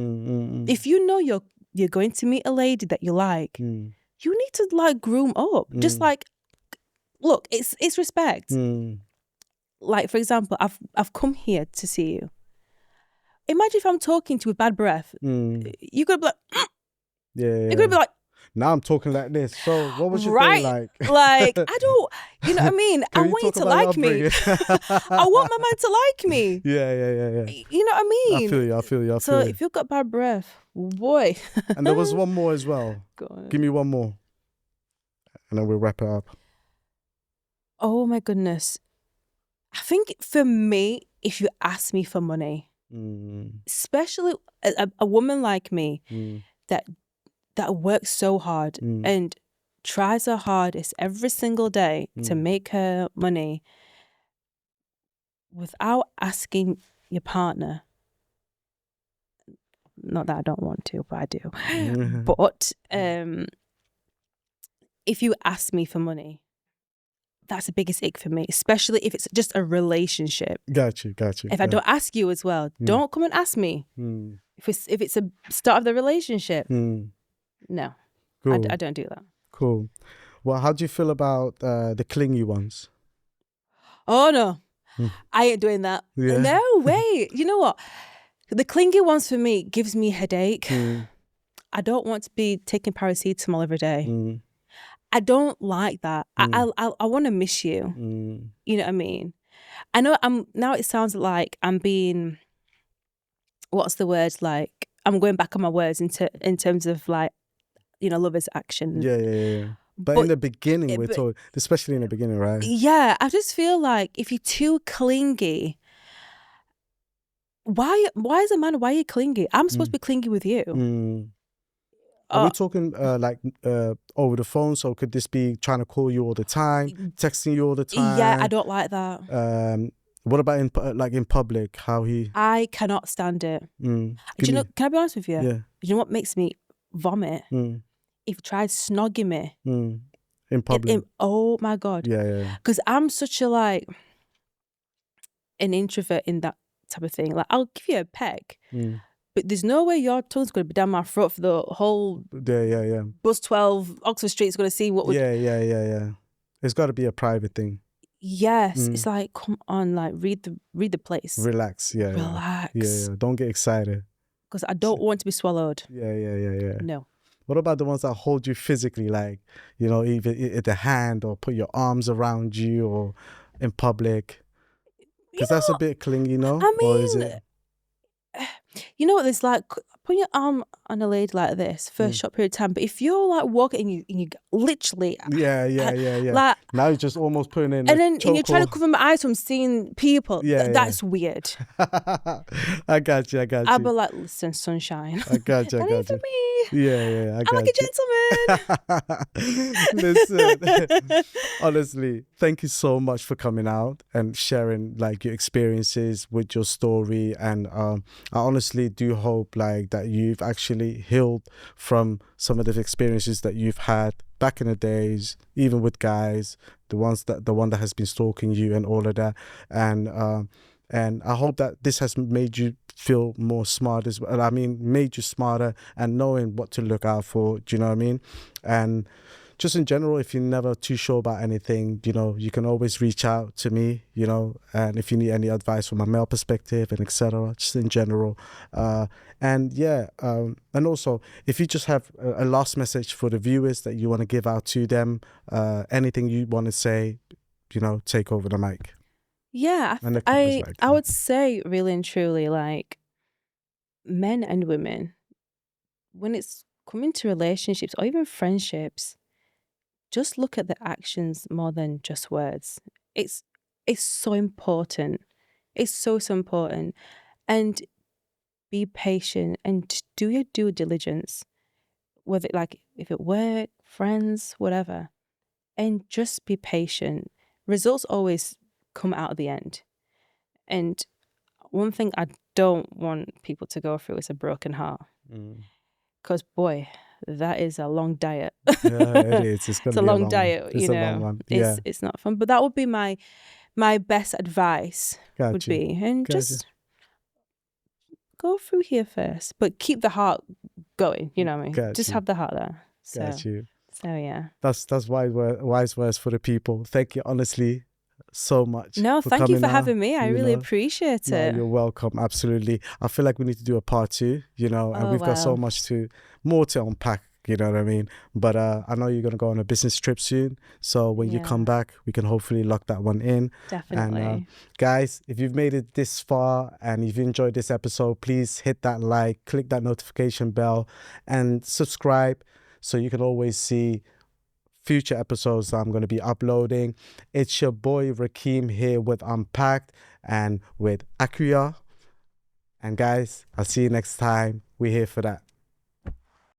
If you know you're going to meet a lady that you like, you need to like groom up. Just like, look, it's respect. Like, for example, I've come here to see you. Imagine if I'm talking to you with bad breath. You could be like, You're gonna be like, now I'm talking like this. So what was your right? day like? Like, I don't, you know what I mean? I Can you want you talk to about your like me. upbringing? I want my man to like me. Yeah. You know what I mean? I feel you. So if you've got bad breath, boy. And there was one more as well. Go on. Give me one more. And then we'll wrap it up. Oh my goodness. I think for me, if you ask me for money, especially a woman like me that works so hard and tries her hardest every single day to make her money without asking your partner, not that I don't want to, but I do. But if you ask me for money, that's the biggest ick for me, especially if it's just a relationship. Got you. If I don't ask you as well, don't come and ask me. If it's a start of the relationship, no, cool. I don't do that. Cool. Well, how do you feel about the clingy ones? Oh no, I ain't doing that. Yeah. No way. You know what? The clingy ones for me gives me a headache. I don't want to be taking paracetamol every day. I don't like that. I want to miss you. You know what I mean? I know now it sounds like I'm being, what's the word? Like I'm going back on my words in terms of like, you know, love is action. Yeah. But in the beginning, we're talking, especially in the beginning, right? Yeah, I just feel like if you're too clingy, why as a man, why are you clingy? I'm supposed to be clingy with you. Are we talking like over the phone? So could this be trying to call you all the time, texting you all the time? Yeah, I don't like that. What about in public? How he? I cannot stand it. Do you know? Can I be honest with you? Yeah. Do you know what makes me vomit? If you try snogging me in public. Oh my God. Yeah. Because I'm such a like an introvert in that type of thing. Like I'll give you a peck. But there's no way your tongue's going to be down my throat for the whole bus 12 Oxford Street's going to see what Yeah. It's got to be a private thing. Yes. It's like, come on, like read the place. Relax. Relax. Yeah. Don't get excited. Because I don't want to be swallowed. Yeah. No. What about the ones that hold you physically, like, you know, either the hand or put your arms around you or in public? Because that's a bit clingy, no? I mean, or is it? You know what it's like, put your arm on a lady like this for a short period of time, but if you're like walking and you literally like, now you're just almost putting in and you're trying to cover my eyes from seeing people, that's weird. I got you I'll be like, listen, sunshine, I got you. For me. I I'm like a gentleman. Listen, honestly, thank you so much for coming out and sharing like your experiences with your story, and I honestly do hope like that you've actually healed from some of the experiences that you've had back in the days, even with guys, the one that has been stalking you and all of that, and I hope that this has made you feel more smart as well. I mean, made you smarter and knowing what to look out for. Do you know what I mean? And just in general, if you're never too sure about anything, you know, you can always reach out to me, you know, and if you need any advice from a male perspective and etc., just in general. And also, if you just have a last message for the viewers that you want to give out to them, anything you want to say, you know, take over the mic. Yeah, I would say really and truly, like, men and women, when it's coming to relationships or even friendships, just look at the actions more than just words. It's so important. It's so important. And be patient and do your due diligence, whether like if it work, friends, whatever. And just be patient. Results always come out at the end. And one thing I don't want people to go through is a broken heart. Because boy, that is a long diet. Yeah, it is. It's gonna it's be a long diet. It's a long one. Yeah, it's not fun. But that would be my best advice. Would be, and just go through here first, but keep the heart going. You know what I mean? Just have the heart there. Got you. So yeah, that's wise words for the people. Thank you, honestly, so much. No, thank you for having me. I really appreciate it. You're welcome. Absolutely. I feel like we need to do a part 2. And we've got so much more to unpack. You know what I mean? But I know you're gonna go on a business trip soon. So when you come back, we can hopefully lock that one in. Definitely. And guys, if you've made it this far and you've enjoyed this episode, please hit that like, click that notification bell, and subscribe, so you can always see future episodes that I'm going to be uploading. It's your boy Rakeem here with Unpacked and with Akua. And guys, I'll see you next time. We're here for that.